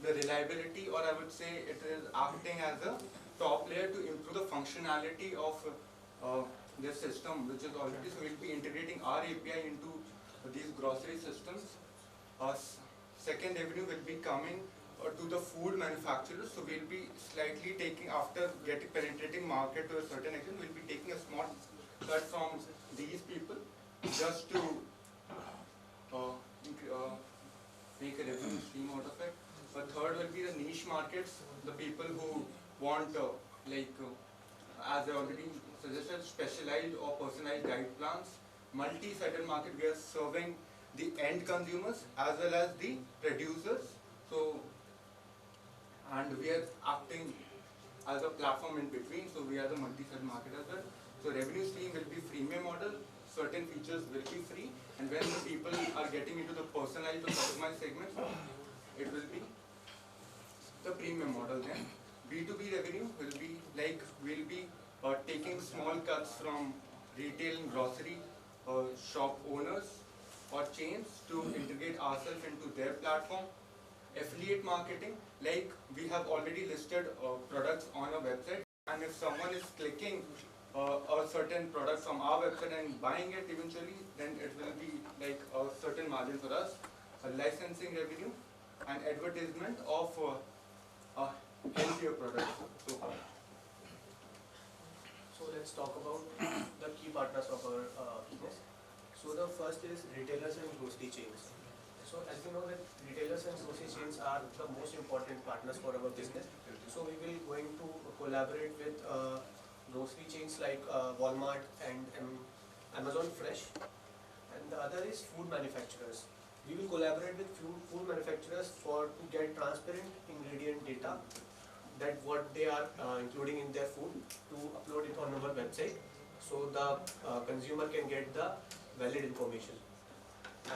reliability, or I would say it is acting as a top layer to improve the functionality of this system, which is already, so we'll be integrating our API into these grocery systems. Second revenue will be coming to the food manufacturers, so we'll be slightly taking, after penetrating market to a certain extent, we'll be taking a small cut from these people just to make a revenue stream out of it. Third will be the niche markets, the people who want as I already suggested, specialized or personalized diet plans. Multi-sided market, we are serving the end consumers as well as the producers. So, and we are acting as a platform in between, so we are the multi-sided market as well. So revenue stream will be freemium model, certain features will be free, and when the people are getting into the personalized or customized segments, it will be the premium model. Then B2B revenue will be like, we'll be taking small cuts from retail and grocery shop owners or chains to integrate ourselves into their platform. Affiliate marketing, like we have already listed products on our website, and if someone is clicking a certain product from our website and buying it eventually, then it will be like a certain margin for us. Licensing revenue and advertisement of healthier products. So let's talk about the key partners of our business. So the first is retailers and grocery chains. So as we know that retailers and grocery chains are the most important partners for our business. So we will going to collaborate with grocery chains like Walmart and Amazon Fresh. And the other is food manufacturers. We will collaborate with food manufacturers to get transparent ingredient data, that what they are including in their food, to upload it on our website, so the consumer can get the valid information.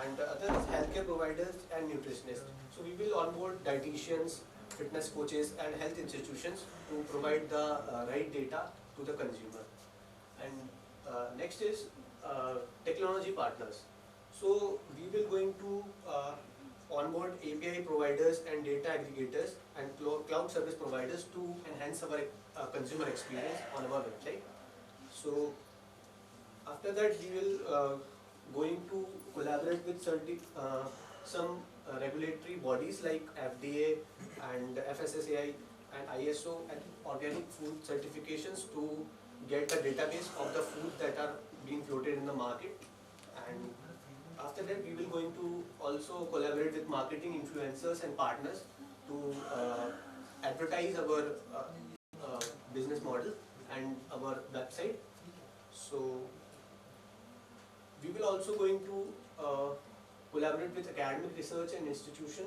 And the other is healthcare providers and nutritionists. So we will onboard dietitians, fitness coaches and health institutions to provide the right data to the consumer. And next is technology partners. So we will going to onboard API providers and data aggregators and cloud service providers to enhance our consumer experience on our website. So after that we will going to collaborate with some regulatory bodies like FDA and FSSAI and ISO and organic food certifications to get a database of the food that are being floated in the market. And after that we will going to also collaborate with marketing influencers and partners to advertise our business model and our website. So we will also going to collaborate with academic research and institution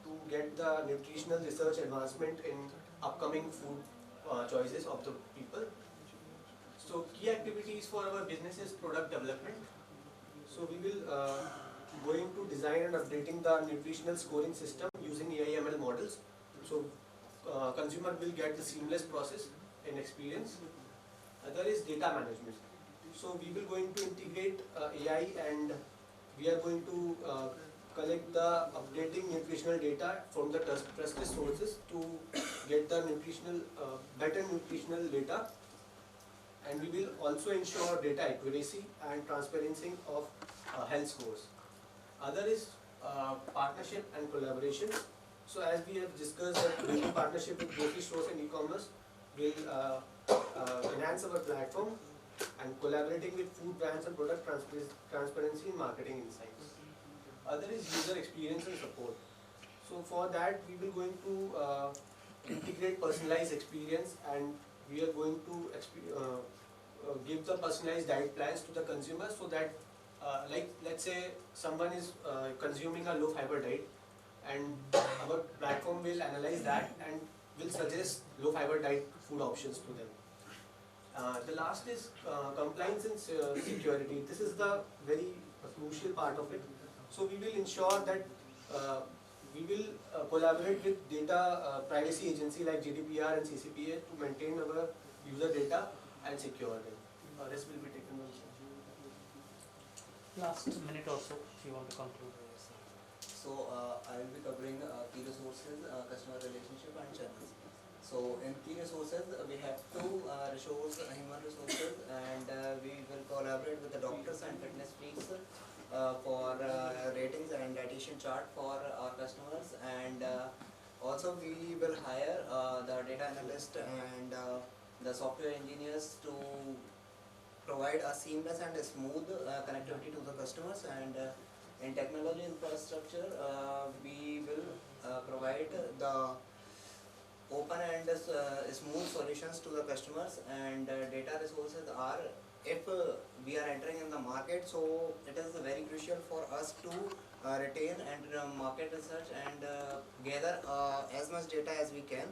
to get the nutritional research advancement in upcoming food choices of the people. So key activities for our business is product development. So we will going to design and updating the nutritional scoring system using AI/ML models. So consumer will get the seamless process and experience. Other is data management. So we will going to integrate AI, and we are going to collect the updating nutritional data from the trusted sources to get the better nutritional data. And we will also ensure data accuracy and transparency of health scores. Other is partnership and collaboration. So as we have discussed, that building partnership with grocery stores and e-commerce will enhance our platform, and collaborating with food brands and product transparency in marketing insights. Other is user experience and support. So for that we will going to integrate personalized experience, and we are going to give the personalized diet plans to the consumer, so that like let's say someone is consuming a low fiber diet, and our platform will analyze that and will suggest low fiber diet food options to them. The last is compliance and security. This is the very crucial part of it. So we will ensure that we will collaborate with data privacy agency like GDPR and CCPA to maintain our user data and secure them. Rest will be taken on. Last minute or so, if you want to conclude. So I will be covering key resources, customer relationship and channels. So in key resources, we have two human resources, and we will collaborate with the doctors and fitness freaks for ratings and dietitian chart for our customers, and also we will hire the data analyst and the software engineers to provide a seamless and smooth connectivity to the customers. And in technology infrastructure, we will provide the open and smooth solutions to the customers. And data resources are, if we are entering in the market, so it is very crucial for us to retain and market research and gather as much data as we can.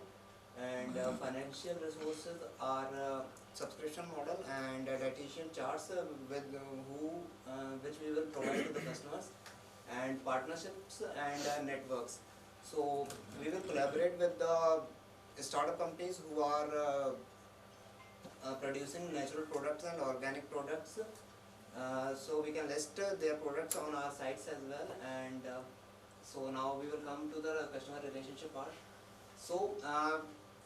And financial resources are subscription model and dietitian charts which we will provide to the customers, and partnerships and networks. So we will collaborate with the startup companies who are producing natural products and organic products, so we can list their products on our sites as well. And so now we will come to the customer relationship part. So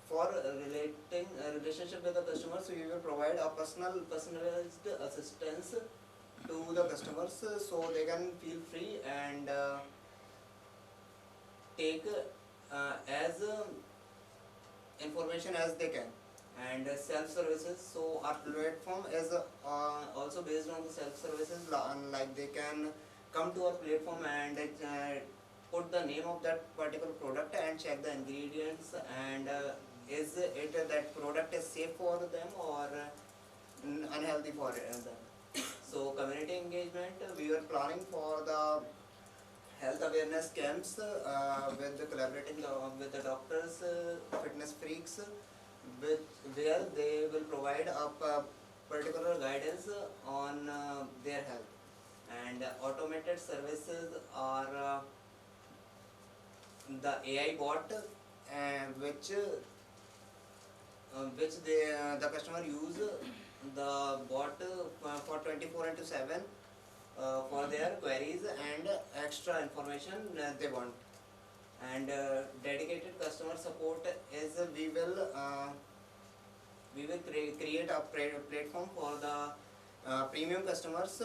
for relating relationship with the customers, we will provide a personalized assistance to the customers, so they can feel free and take as information as they can. And self-services, so our platform is also based on the self-services, like they can come to our platform and put the name of that particular product and check the ingredients, and is it that product is safe for them or unhealthy for them. So community engagement, we were planning for the health awareness camps with the collaborating with the doctors, fitness freaks, where they will provide a particular guidance on their health. And automated services are the AI bot, which the customer use the bot for 24 into 7 for their queries and extra information they want. And dedicated customer support is we will create a platform for the premium customers,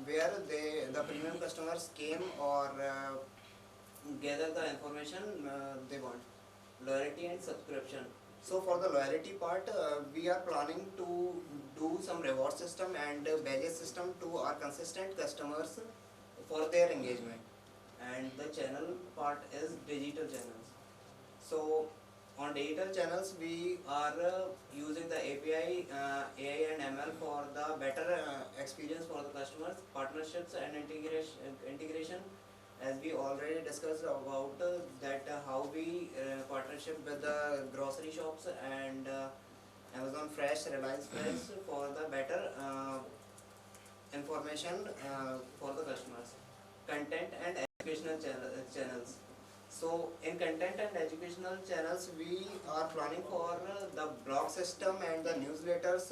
where the premium customers came or gather the information they want. Loyalty and subscription. So for the loyalty part, we are planning to do some reward system and badges system to our consistent customers for their engagement. And the channel part is digital channels. So on digital channels, we are using the API, AI and ML for the better experience for the customers, partnerships and integration. As we already discussed about that how we partnership with the grocery shops and Amazon Fresh, Reliance Fresh for the better information for the customers. Content and educational channels. So in content and educational channels, we are planning for the blog system and the newsletters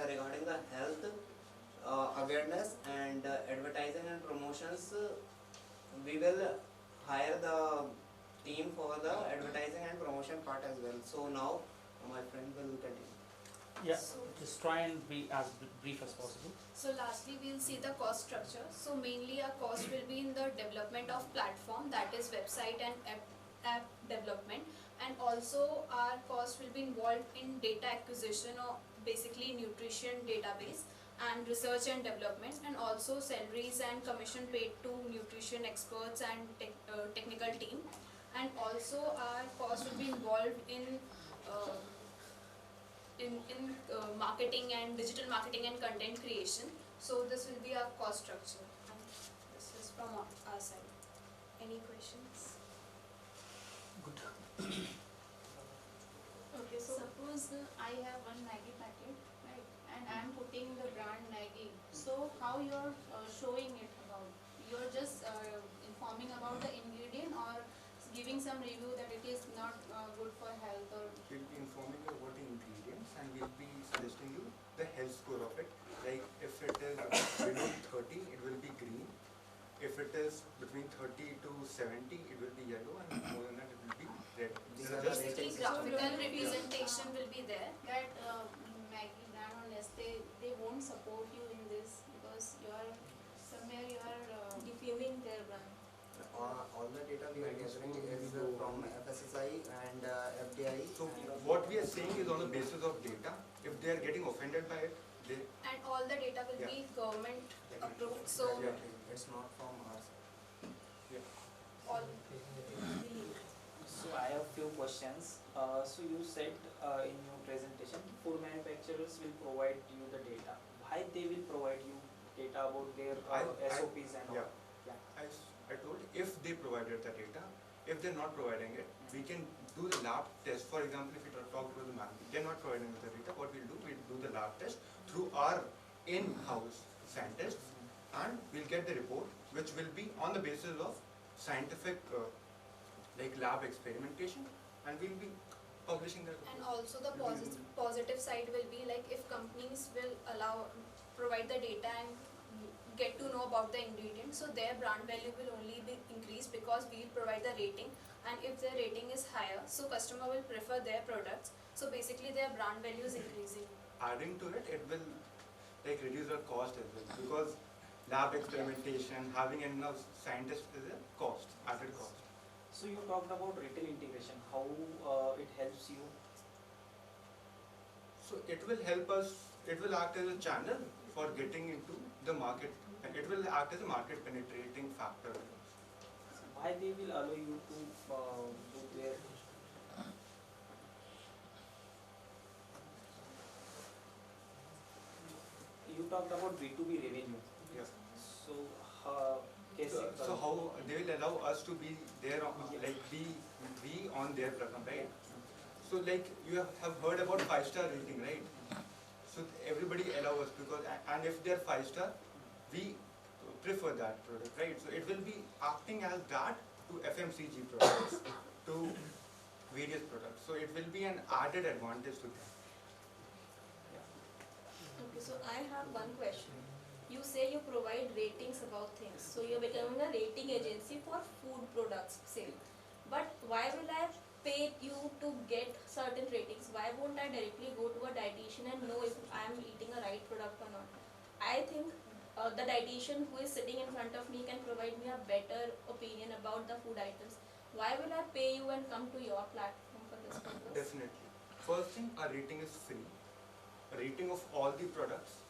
regarding the health awareness and advertising and promotions. We will hire the team for the advertising and promotion part as well. So now my friend will continue. Yeah, just try and be as brief as possible. So lastly, we'll see the cost structure. So mainly our cost will be in the development of platform, that is website and app development, and also our cost will be involved in data acquisition or basically nutrition database and research and development, and also salaries and commission paid to nutrition experts and technical team. And also our cost will be involved in marketing and digital marketing and content creation. So this will be our cost structure, and this is from our side. Any questions? Good. Okay, so suppose I have one Maggie packet, right, and I am putting the brand Maggie. So how you're showing it about? You're just informing about the ingredient or giving some review that it is not good for health, or We'll be informing you about the ingredients and we'll be suggesting you the health score of it. Like if it is below 30, it will be green. If it is between 30 to 70, it will be yellow, and more than that, it will be red. These This are is the just Basically rating graphical representation will be there. that Maggie brand or Nestle, they won't support you in this because you are somewhere you are Defaming their brand. all the data we are gathering is from FSSI and FDI. so what we are saying is on the basis of data. If they are getting offended by it, they And all the data will be government approved. So It's not from our side. all So I have few questions. So you said in your presentation, food manufacturers will provide you the data. Why they will provide you data about their SOPs and all? I told if they provided the data, if they're not providing it, we can do the lab test. For example, if we talk to the man, they're not providing the data, what we'll do, we'll do the lab test through our in-house scientists, and we'll get the report, which will be on the basis of scientific like lab experimentation, and we'll be publishing that. And also the positive side will be like if companies will provide the data and get to know about the ingredients, so their brand value will only be increased because we provide the rating, and if their rating is higher, so customer will prefer their products. So basically their brand value is increasing. Adding to it, it will like reduce our cost as well, because lab experimentation, having enough scientists is a cost, added cost. So you talked about retail integration, how it helps you? So it will help us, it will act as a channel for getting into the market, and it will act as a market penetrating factor. Why they will allow you to do their you talked about B2B revenue. Yes. So So how they will allow us to be there, like be on their platform, right? So like you have heard about 5-star rating, right? So everybody allow us because, and if they're 5-star, we prefer that product, right? So it will be acting as that to FMCG products, to various products. So it will be an added advantage to them. Okay, so I have one question. You say you provide ratings about things, so you're becoming a rating agency for food products sale. But why will I pay you to get certain ratings? Why won't I directly go to a dietitian and know if I am eating a right product or not? I think the dietitian who is sitting in front of me can provide me a better opinion about the food items. Why will I pay you and come to your platform for this purpose? Definitely. First thing, our rating is free. A rating of all the products,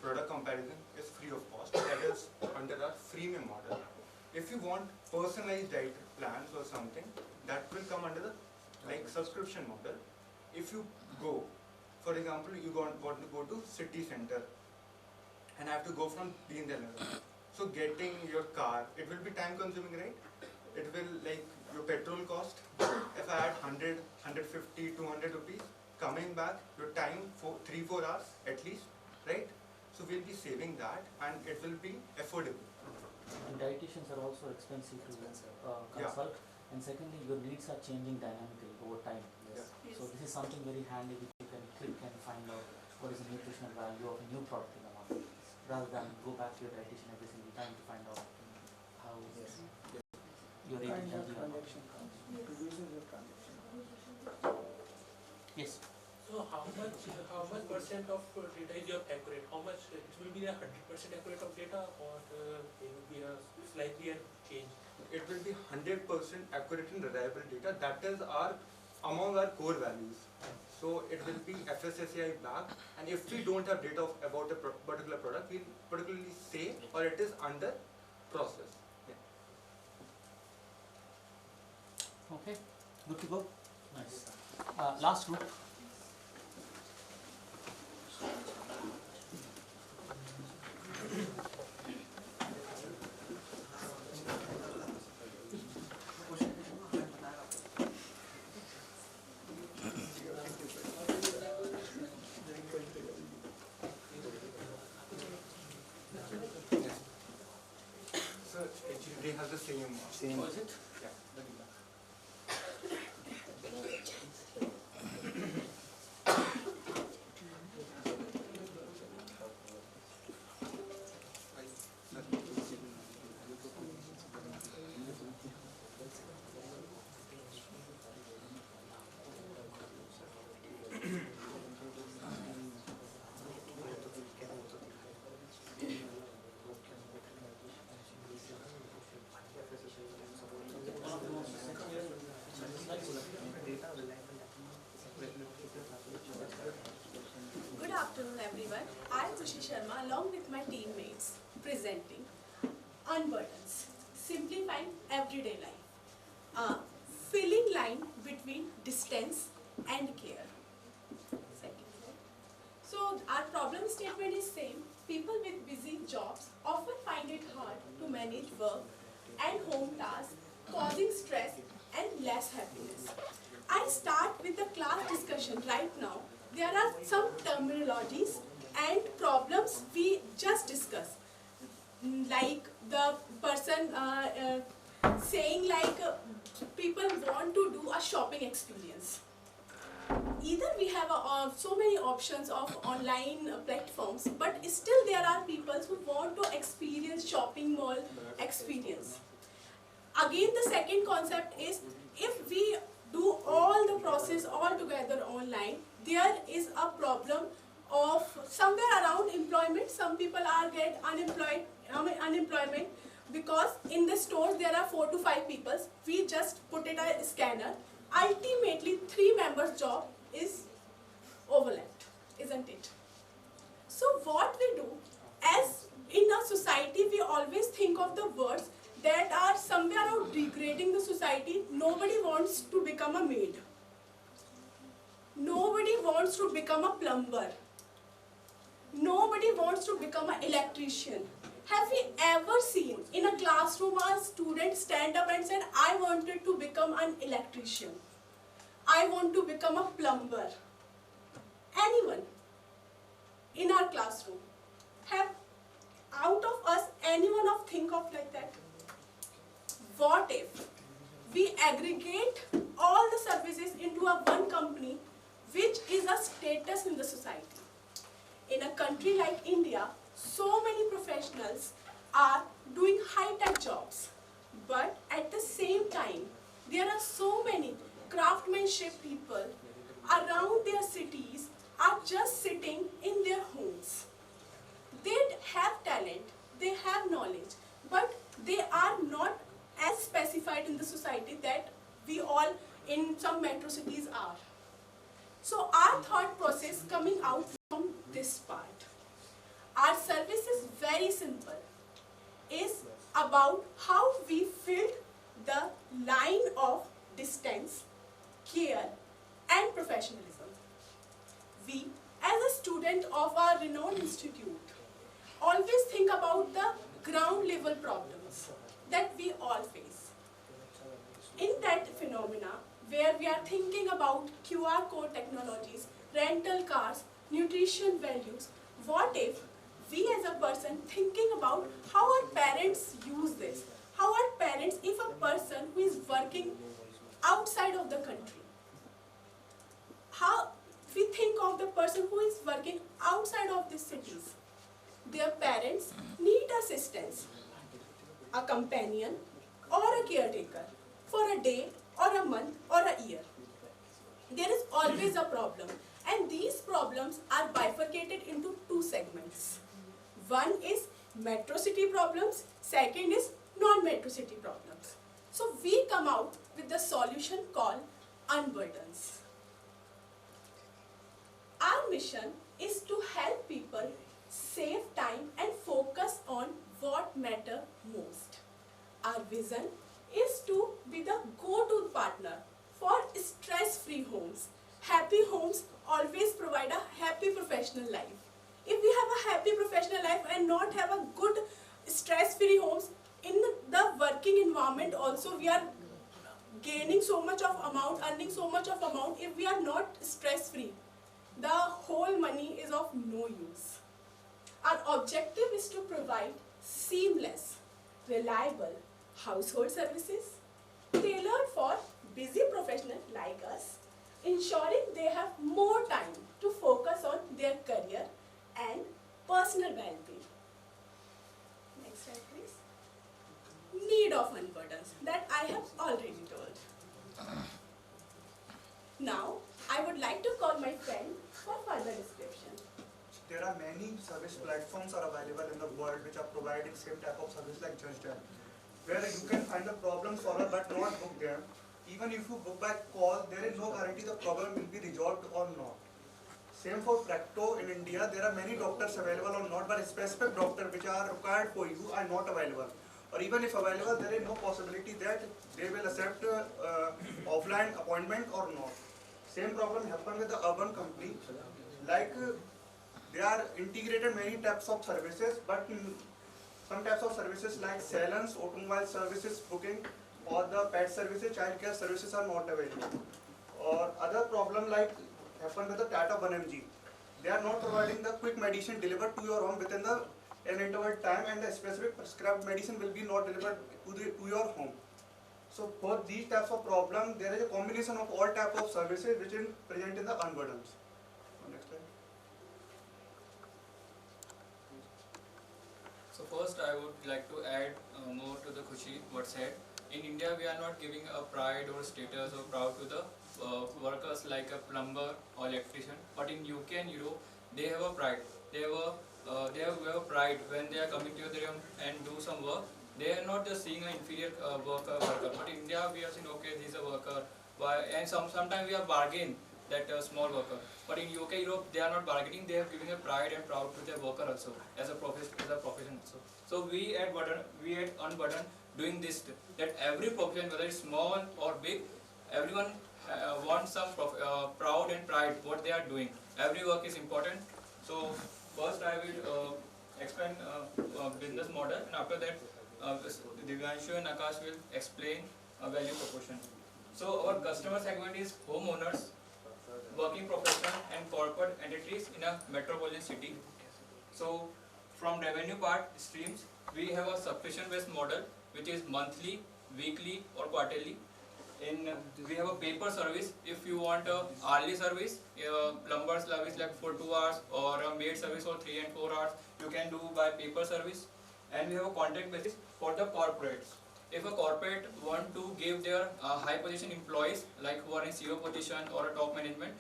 product comparison is free of cost. That is under our freemium model. If you want personalized diet plans or something, that will come under the like subscription model. If you go, for example, you want to go to city center and have to go from Deen Dayal. So getting your car, it will be time consuming, right? It will like your petrol cost. If I add 100, 150, 200 rupees, coming back, your time for 3-4 hours at least, right? So we'll be saving that and it will be affordable. And dietitians are also expensive to consult. And secondly, your needs are changing dynamically over time. Yes. So this is something very handy which you can click and find out what is the nutritional value of a new product in the market, rather than go back to your dietitian every single time to find out how your rating healthy or not. Yes. So how much percent of data is your accurate? How much it will be a 100% accurate of data, or it will be a slightly a change? It will be 100% accurate and reliable data. That is among our core values. So it will be FSSAI backed, and if we don't have data about a particular product, we'll particularly say or it is under process. Okay, good to go. Nice. Last group. So actually they have the same. Oh, is it? Yeah. Good afternoon, everyone. I am Sushi Sharma along with my teammates presenting Unburdens, simplifying everyday life. Filling line between distance and care. Second slide. So our problem statement is same. People with busy jobs often find it hard to manage work and home tasks, causing stress and less happiness. I start with the class discussion right now. There are some terminologies and problems we just discussed, like the person saying like people want to do a shopping experience. Either we have so many options of online platforms, but still there are people who want to experience shopping mall experience. Again, the second concept is if we do all the process all together online, there is a problem of somewhere around employment. Some people are get unemployment because in the stores there are 4 to 5 people. We just put it a scanner. Ultimately, 3 members' job is overlapped, isn't it? So what we do, as in a society, we always think of the words that are somewhere out degrading the society. Nobody wants to become a maid. Nobody wants to become a plumber. Nobody wants to become an electrician. Have we ever seen in a classroom a student stand up and said, I wanted to become an electrician, I want to become a plumber? Anyone in our classroom? Have out of us anyone of think of like that? What if we aggregate all the services into a one company, which is a status in the society? In a country like India, so many professionals are doing high-tech jobs, but at the same time, there are so many craftsmanship people around their cities are just sitting in their homes. They have talent, they have knowledge, but they are not as specified in the society that we all in some metro cities are. So our thought process coming out from this part. Our service is very simple. Is about how we filled the line of distance, care and professionalism. We, as a student of our renowned institute, always think about the ground level problems that we all face. In that phenomena, where we are thinking about QR code technologies, rental cars, nutrition values, what if we as a person thinking about how our parents use this, how our parents, if a person who is working outside of the country, how we think of the person who is working outside of these cities, their parents need assistance, a companion or a caretaker for a day or a month or a year. There is always a problem, and these problems are bifurcated into two segments. One is metro city problems, second is non-metro city problems. So we come out with the solution called Unburdens. Our mission is to help people save time and focus on what matters most. Our vision is to be the go-to partner for stress-free homes. Happy homes always provide a happy professional life. If we have a happy professional life and not have a good stress-free homes, in the working environment also we are gaining so much of amount, earning so much of amount. If we are not stress-free, the whole money is of no use. Our objective is to provide seamless, reliable household services tailored for busy professionals like us, ensuring they have more time to focus on their career and personal well-being. Next slide, please. Need of unburdens that I have already told. Now, I would like to call my friend for further description. There are many service platforms are available in the world which are providing same type of service like Just Dial, where you can find the problem solver but not book them. Even if you book by call, there is no guarantee the problem will be resolved or not. Same for Practo in India, there are many doctors available or not, but specific doctors which are required for you are not available. Or even if available, there is no possibility that they will accept offline appointment or not. Same problem happened with the urban company. Like they are integrated many types of services, but some types of services like salons, automobile services, booking, or the pet services, child care services are not available. Or other problem like happened with the Tata 1mg. They are not providing the quick medicine delivered to your home within the an interval time, and the specific prescribed medicine will be not delivered to your home. So for these types of problem, there is a combination of all type of services which is present in the Unburdens. Next slide. So first I would like to add more to the Khushi what said. In India we are not giving a pride or status or proud to the workers like a plumber or electrician, but in UK and Europe they have a pride. They have a pride when they are coming to their home and do some work. They are not just seeing an inferior worker, but in India we are saying okay, this is a worker, and sometimes we are bargain that small worker. But in UK, Europe, they are not bargaining. They are giving a pride and proud to their worker also as a profession also. So we at Unburden doing this, that every profession, whether it's small or big, everyone wants some proud and pride what they are doing. Every work is important. So first I will explain business model, and after that Divyanshu and Akash will explain value proposition. So our customer segment is homeowners, working professional and corporate entities in a metropolitan city. So from revenue part streams, we have a subscription based model which is monthly, weekly or quarterly. We have a paper service. If you want a hourly service, plumber service like for 2 hours, or a maid service for 3 and 4 hours, you can do by paper service. And we have a contract basis for the corporates. If a corporate want to give their high position employees, like who are in CEO position or a top management,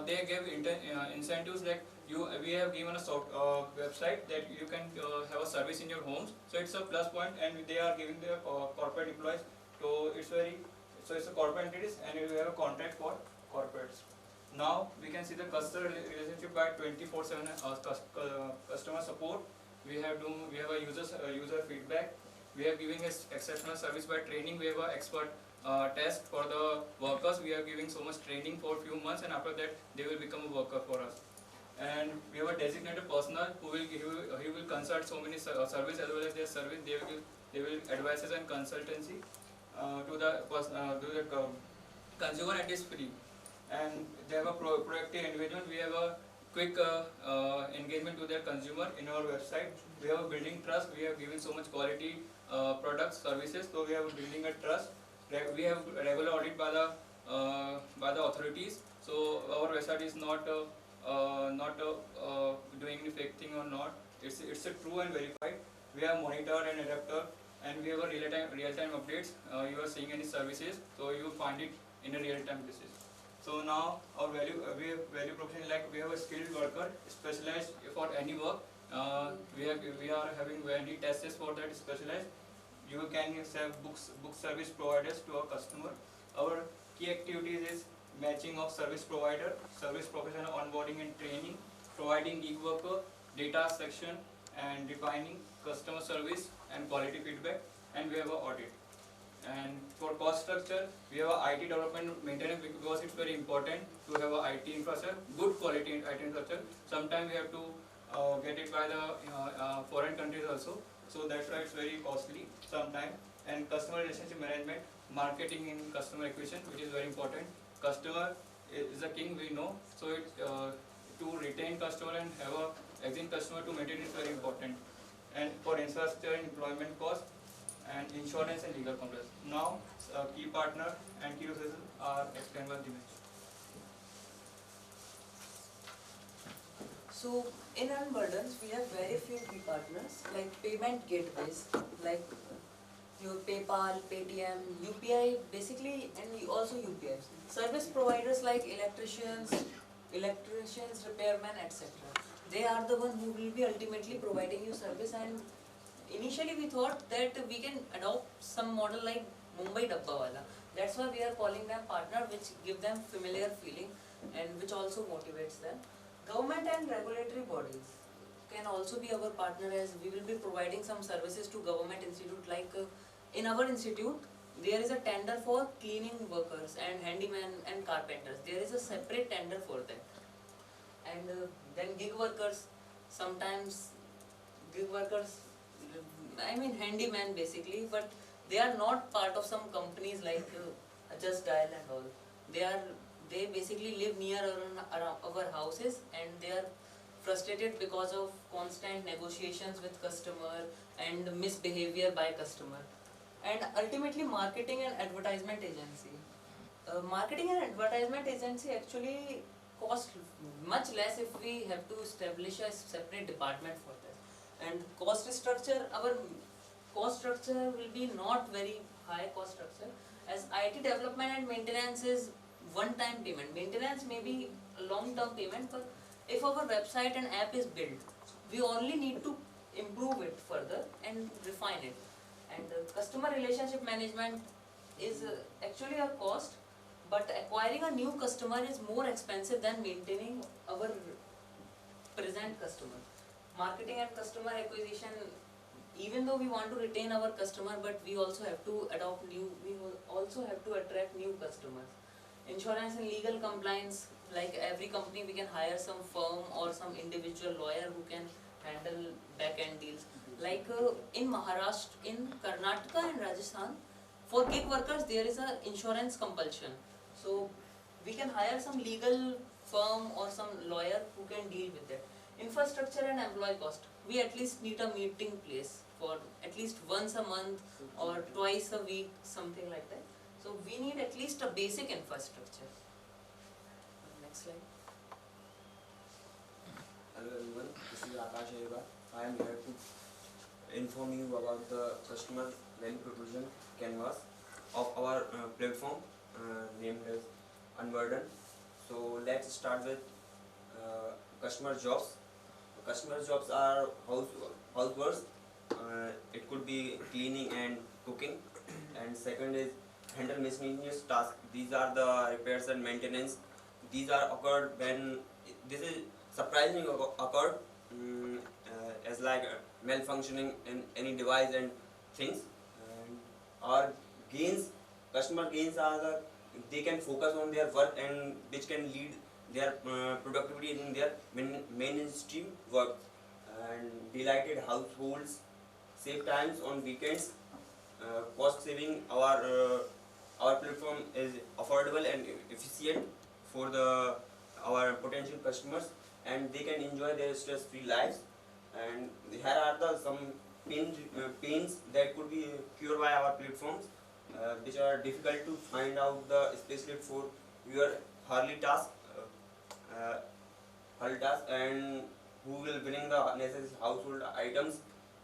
they give incentives like we have given a website that you can have a service in your homes. So it's a plus point, and they are giving their corporate employees. So it's a corporate entities, and we have a contract for corporates. Now we can see the customer relationship by 24/7 customer support. We have a user feedback. We are giving exceptional service by training. We have an expert test for the workers. We are giving so much training for a few months, and after that they will become a worker for us. And we have a designated personnel who will he will consult so many service as well as their service. They will advises and consultancy to the consumer, and is free. And they have a proactive engagement. We have a quick engagement to their consumer in our website. We have a building trust. We have given so much quality products, services. So we have building a trust. We have regular audit by the authorities. So our website is not doing any fake thing or not. It's a true and verified. We have monitor and adapter, and we have a real time updates. You are seeing any services, so you find it in a real time basis. So now our value proposition, like we have a skilled worker specialized for any work. We are having very tests for that specialized. You can have book service providers to our customer. Our key activities is matching of service provider, service professional onboarding and training, providing gig worker, data section, and defining customer service and quality feedback, and we have an audit. And for cost structure, we have a IT development maintenance, because it's very important to have a IT infrastructure, good quality IT infrastructure. Sometimes we have to get it by the foreign countries also, so that's why it's very costly sometimes. And customer relationship management, marketing in customer acquisition, which is very important. Customer is a king, we know, so it's to retain customer and have a exit customer to maintain is very important. And for infrastructure and employment cost, and insurance and legal compliance. Now key partner and key resources are explained by Dinesh. So in Unburdens, we have very few key partners like payment gateways, like your PayPal, Paytm, UPI basically, and also UPIs. Service providers like electricians, repairmen, etc. They are the one who will be ultimately providing you service. And initially we thought that we can adopt some model like Mumbai Dabbawala. That's why we are calling them partner, which give them familiar feeling and which also motivates them. Government and regulatory bodies can also be our partner, as we will be providing some services to government institute. Like in our institute, there is a tender for cleaning workers and handyman and carpenters. There is a separate tender for them. And then gig workers, sometimes gig workers, I mean handyman basically, but they are not part of some companies like Just Dial and all. They basically live near around our houses, and they are frustrated because of constant negotiations with customer and misbehavior by customer. And ultimately marketing and advertisement agency. Marketing and advertisement agency actually cost much less if we have to establish a separate department for this. And cost structure, our cost structure will be not very high cost structure, as IT development and maintenance is one-time payment. Maintenance may be a long-term payment, but if our website and app is built, we only need to improve it further and refine it. And customer relationship management is actually a cost, but acquiring a new customer is more expensive than maintaining our present customer. Marketing and customer acquisition, even though we want to retain our customer, but we also have to attract new customers. Insurance and legal compliance, like every company we can hire some firm or some individual lawyer who can handle back-end deals. Like in Maharashtra, in Karnataka and Rajasthan, for gig workers there is a insurance compulsion. So we can hire some legal firm or some lawyer who can deal with that. Infrastructure and employee cost. We at least need a meeting place for at least once a month or twice a week, something like that. So we need at least a basic infrastructure. Next slide. Hello everyone, this is Akash Ayuba. I am here to inform you about the customer value proposition canvas of our platform named as Unburden. So let's start with customer jobs. Customer jobs are houseworks. It could be cleaning and cooking. And second is handle miscellaneous tasks. These are the repairs and maintenance. These are occurred when this is surprisingly occurred as like malfunctioning in any device and things. And our gains, customer gains are the they can focus on their work and which can lead their productivity in their mainstream work. And delighted households save times on weekends. Cost saving, our platform is affordable and efficient for our potential customers, and they can enjoy their stress-free lives. And here are some pains that could be cured by our platforms, which are difficult to find out especially for your early task, and who will bring the necessary household items.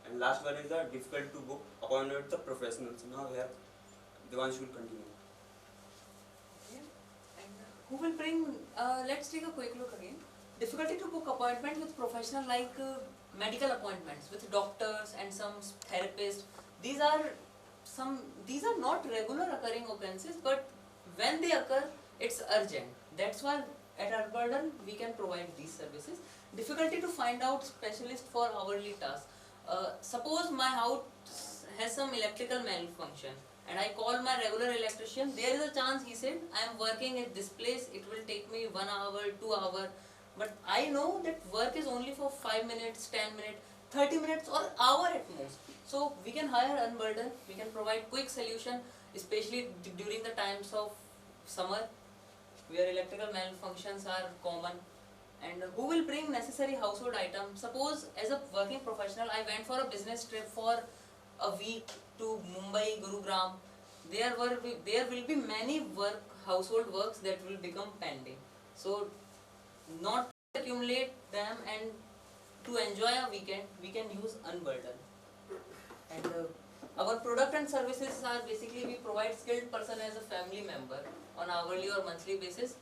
And last one is the difficult to book appointment with the professionals. Now here, Devansh will continue. Who will bring, let's take a quick look again. Difficulty to book appointment with professional like medical appointments with doctors and some therapists. These are not regular occurring occurrences, but when they occur, it's urgent. That's why at our burden we can provide these services. Difficulty to find out specialist for hourly tasks. Suppose my house has some electrical malfunction and I call my regular electrician. There is a chance he said, I am working at this place, it will take me 1 hour, 2 hours. But I know that work is only for 5 minutes, 10 minutes, 30 minutes or hour at most. So we can hire Unburden, we can provide quick solution, especially during the times of summer where electrical malfunctions are common. And who will bring necessary household items? Suppose as a working professional, I went for a business trip for a week to Mumbai, Gurugram. There will be many household works that will become pending. So not to accumulate them and to enjoy a weekend, we can use Unburden. And our product and services are basically we provide skilled person as a family member on hourly or monthly basis,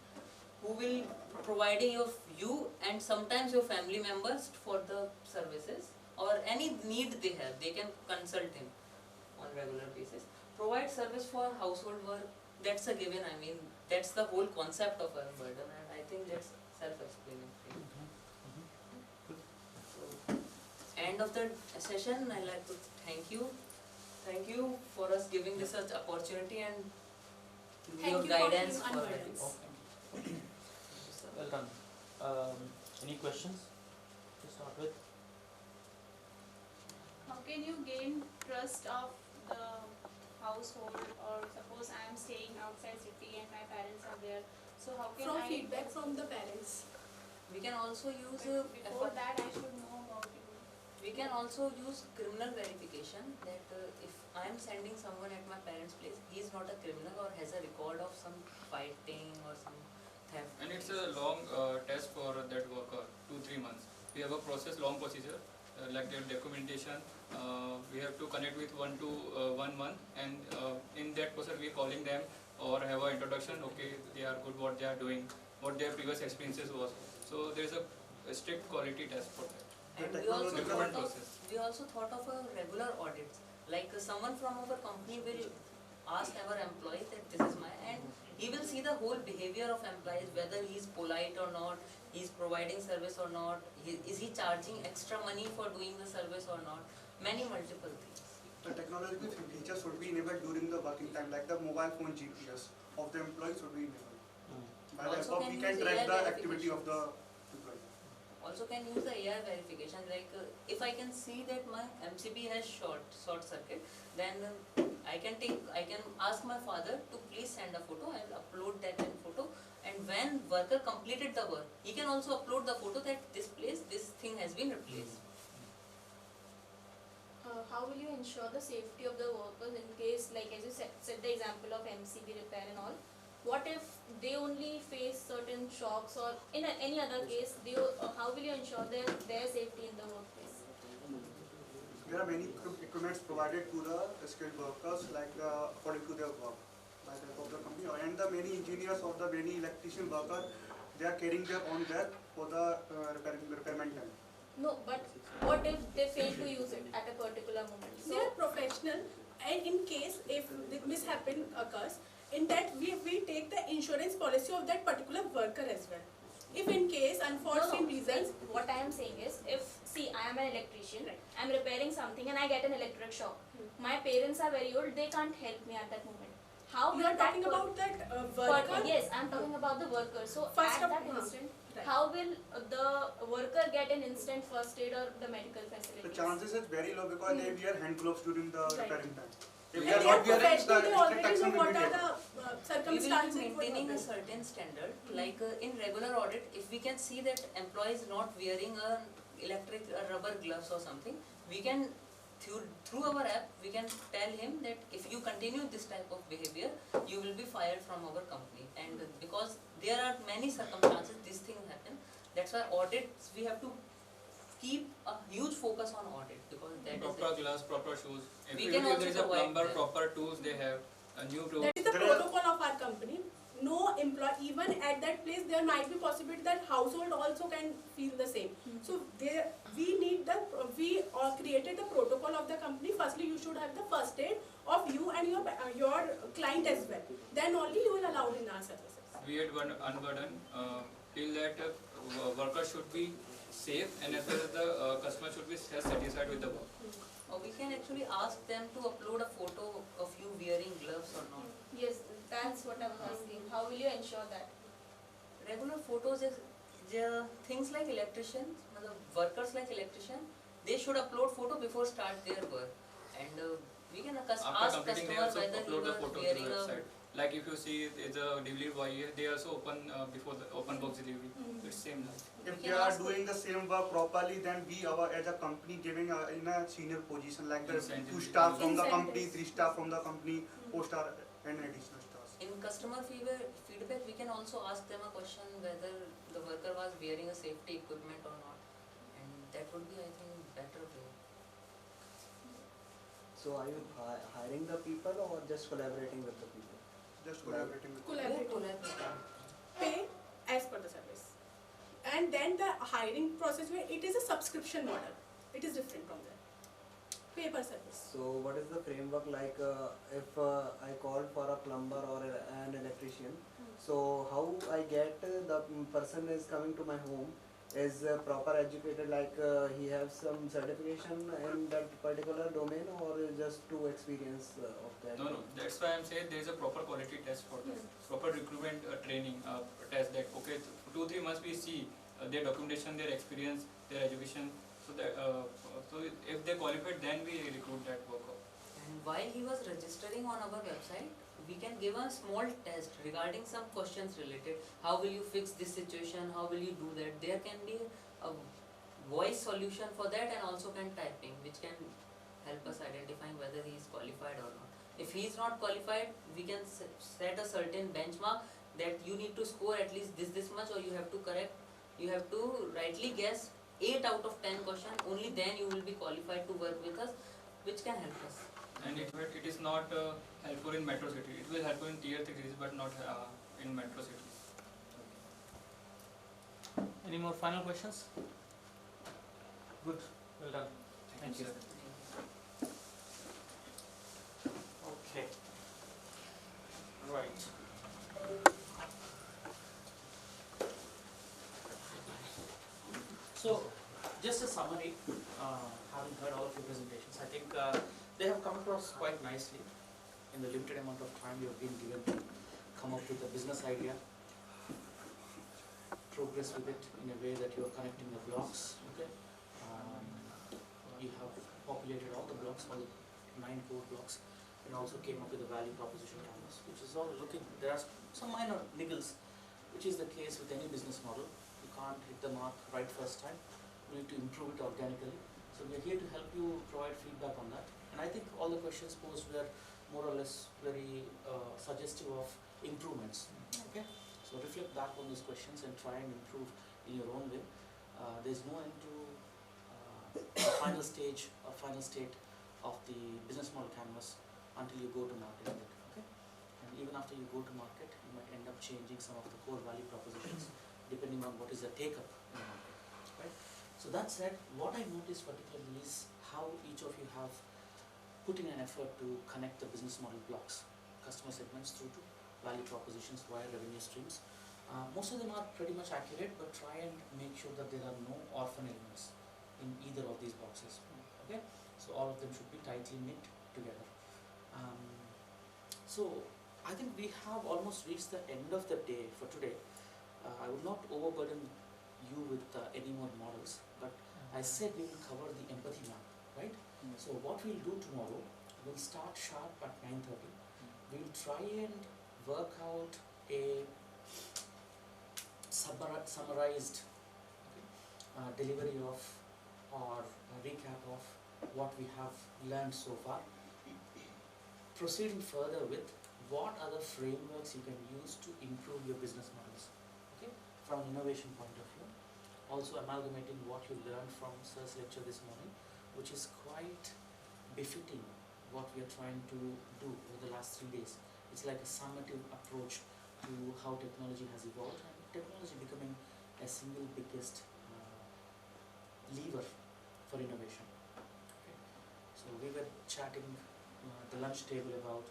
who will providing you and sometimes your family members for the services or any need they have, they can consult him on regular basis. Provide service for household work, that's a given. I mean, that's the whole concept of Unburden, and I think that's self-explanatory. So, end of the session, I'd like to thank you. Thank you for us giving this such opportunity and your guidance for it. Well done. Any questions to start with? How can you gain trust of the household, or suppose I am staying outside city and my parents are there, so how can From I feedback from the parents. We can also use before that I should know about you. We can also use criminal verification, that if I am sending someone at my parents' place, he is not a criminal or has a record of some fighting or some theft. And it's a long test for that worker, 2-3 months. We have a long procedure, like their documentation. We have to connect with 1 to 1 month, and in that process we are calling them or have an introduction. Okay, they are good, what they are doing, what their previous experiences was. So there is a strict quality test for that. And we also thought of a regular audits. Like someone from our company will ask our employee that this is and he will see the whole behavior of employees, whether he is polite or not, he is providing service or not, is he charging extra money for doing the service or not, many multiple things. The technological features should be enabled during the working time, like the mobile phone GPS of the employee should be enabled. By the above, we can track the activity of the employee. also can use the AI verification. Like if I can see that my MCB has short circuit, then I can ask my father to please send a photo. I will upload that in photo, and when worker completed the work, he can also upload the photo that this thing has been replaced. How will you ensure the safety of the workers in case, like as you said the example of MCB repair and all, what if they only face certain shocks, or in any other case, how will you ensure their safety in the workplace? There are many equipments provided to the skilled workers, like according to their work, by the of the company, and the many engineers or the many electrician workers, they are carrying their own bag for the repairment time. No, but what if they fail to use it at a particular moment? They are professional, and in case if the mishappen occurs, in that we take the insurance policy of that particular worker as well. If in case unforeseen reasons, what I am saying is, I am an electrician, I am repairing something and I get an electric shock. My parents are very old, they can't help me at that moment. How you are talking about that worker? Yes, I am talking about the worker. So First at of that instant, how will the worker get an instant first aid or the medical facility? The chances is very low because they wear hand gloves during the repairing time. If And they are they are not wearing, professional, they the already strict know action will what be are taken. the We circumstances. will be maintaining a certain standard. Like in regular audit, if we can see that employee is not wearing a rubber gloves or something, we can through our app we can tell him that if you continue this type of behavior, you will be fired from our company. And because there are many circumstances these things happen, that's why audits we have to keep a huge focus on audit, because that proper is gloves, proper shoes. If We you can if also there is a provide plumber, them. proper tools they have, a new tool. That is the protocol of our company. No employee, even at that place, there might be possibility that household also can feel the same. So we created the protocol of the company. Firstly, you should have the first aid of you and your client as well. Then only you will allow in our services. We had one unburden, feel that workers should be safe, and as well as the customer should be satisfied with the work. or we can actually ask them to upload a photo of you wearing gloves or not. Yes, that's what I was asking. How will you ensure that? Regular photos is things like electricians, workers like electrician, they should upload photo before start their work, and we can ask After completing, they customer also whether he upload the was photo to wearing the a website. Like if you see it's a delivery boy, they also open before the open box delivery. It's same like. If they are doing the same work properly, then we as a company giving in a senior position, like the Incentive. 2-star from the company, 3-star from the company, 4-star and additional stars. In customer feedback, we can also ask them a question whether the worker was wearing a safety equipment or not, and that would be, I think, better way. So are you hiring the people or just collaborating with the people? Just collaborating with Collaborating. Pay as per the service. And then the hiring process, where it is a subscription model. It is different from that. Pay per service. So what is the framework like if I call for a plumber or an electrician, so how I get the person is coming to my home is proper educated, like he has some certification in that particular domain, or just to experience of that? No, that's why I'm saying there is a proper quality test for that. Proper recruitment training test that, okay, 2-3 months we see their documentation, their experience, their education, so that so if they qualified, then we recruit that worker. And while he was registering on our website, we can give a small test regarding some questions related. How will you fix this situation? How will you do that? There can be a voice solution for that, and also can typing, which can help us identifying whether he is qualified or not. If he is not qualified, we can set a certain benchmark that you need to score at least this much, or you have to rightly guess 8 out of 10 questions. Only then you will be qualified to work with us, which can help us. And it is not helpful in metro city. It will helpful in tier 3 cities, but not in metro cities. Any more final questions? Good, well done. Thank you. Okay. Right. So, just a summary, having heard all of your presentations, I think they have come across quite nicely in the limited amount of time you have been given to come up with a business idea. progress with it in a way that you are connecting the blocks. Okay, you have populated all the blocks, all the 9 core blocks, and also came up with a value proposition canvas, which is all looking. There are some minor niggles, which is the case with any business model. You can't hit the mark right first time. You need to improve it organically. So we are here to help you provide feedback on that. And I think all the questions posed were more or less very suggestive of improvements. Okay, so reflect back on these questions and try and improve in your own way. There's no end to the final stage or final state of the business model canvas until you go to market with it. Okay, and even after you go to market, you might end up changing some of the core value propositions depending on what is the take up in the market. Right. So that said, what I noticed particularly is how each of you have put in an effort to connect the business model blocks, customer segments through to value propositions via revenue streams. Most of them are pretty much accurate, but try and make sure that there are no orphan elements in either of these boxes. Okay, so all of them should be tightly knit together. So I think we have almost reached the end of the day for today. I will not overburden you with any more models, but I said we will cover the empathy map, right? So what we'll do tomorrow, we'll start sharp at 9:30. We'll try and work out a summarized delivery of or a recap of what we have learned so far. Proceeding further with what other frameworks you can use to improve your business models, okay, from an innovation point of view. Also amalgamating what you learned from Sir's lecture this morning, which is quite befitting what we are trying to do over the last 3 days. It's like a summative approach to how technology has evolved, and technology becoming a single biggest lever for innovation. Okay. So we were chatting at the lunch table about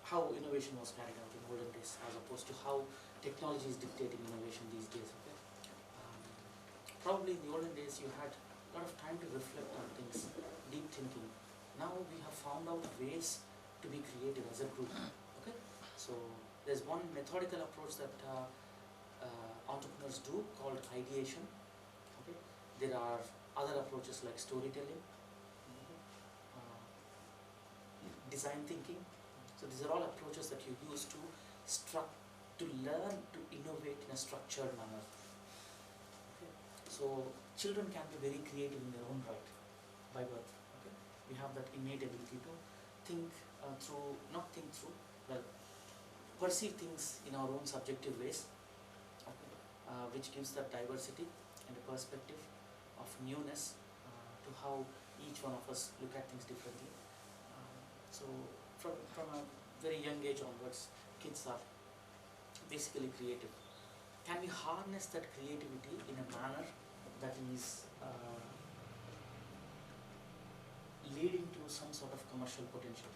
how innovation was carried out in olden days as opposed to how technology is dictating innovation these days. Okay. Probably in the olden days you had a lot of time to reflect on things, deep thinking. Now we have found out ways to be creative as a group. Okay, so there's one methodical approach that entrepreneurs do called ideation. Okay, there are other approaches like storytelling, design thinking. So these are all approaches that you use to learn to innovate in a structured manner. Okay. So children can be very creative in their own right by birth. Okay. We have that innate ability to think perceive things in our own subjective ways, okay, which gives that diversity and a perspective of newness to how each one of us look at things differently. So from a very young age onwards, kids are basically creative. Can we harness that creativity in a manner that is leading to some sort of commercial potential?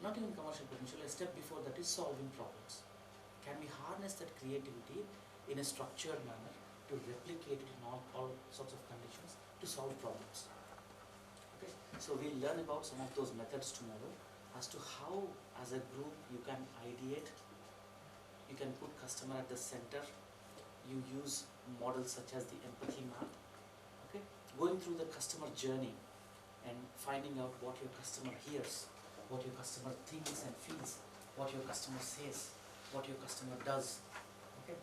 Not even commercial potential, a step before that is solving problems. Can we harness that creativity in a structured manner to replicate it in all sorts of conditions to solve problems? Okay, so we'll learn about some of those methods tomorrow as to how, as a group, you can ideate, you can put customer at the center, you use models such as the empathy map, okay, going through the customer journey and finding out what your customer hears, what your customer thinks and feels, what your customer says, what your customer does. Okay,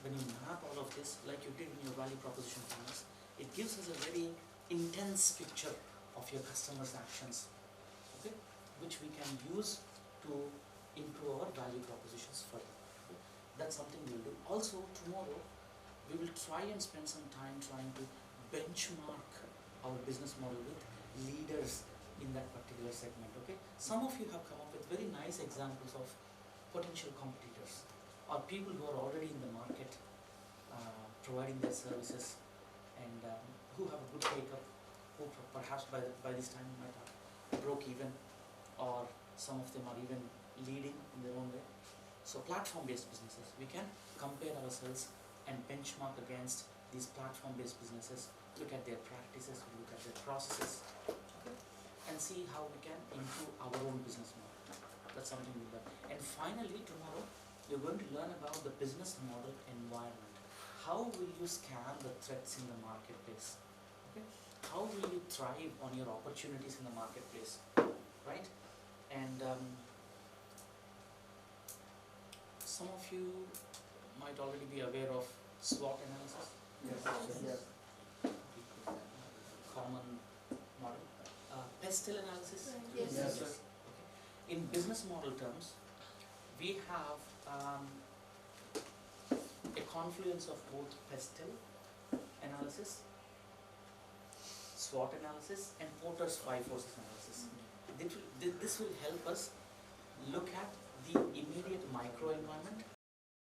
when you map all of this, like you did in your value proposition canvas, it gives us a very intense picture of your customer's actions, okay, which we can use to improve our value propositions further. Okay? That's something we'll do. Also tomorrow, we will try and spend some time trying to benchmark our business model with leaders in that particular segment. Okay, some of you have come up with very nice examples of potential competitors or people who are already in the market providing their services and who have a good take-up, who perhaps by this time might have broke even, or some of them are even leading in their own way. So platform-based businesses, we can compare ourselves and benchmark against these platform-based businesses, look at their practices, look at their processes, okay, and see how we can improve our own business model. That's something we'll learn. And finally, tomorrow, You're going to learn about the business model environment. How will you scan the threats in the marketplace? Okay? How will you thrive on your opportunities in the marketplace? Right? And some of you might already be aware of SWOT analysis. Yes. Common model. Pestle analysis. Yes. Yes. Okay. In business model terms, we have a confluence of both Pestle analysis, SWOT analysis, and Porter's 5 forces analysis. This will help us look at the immediate microenvironment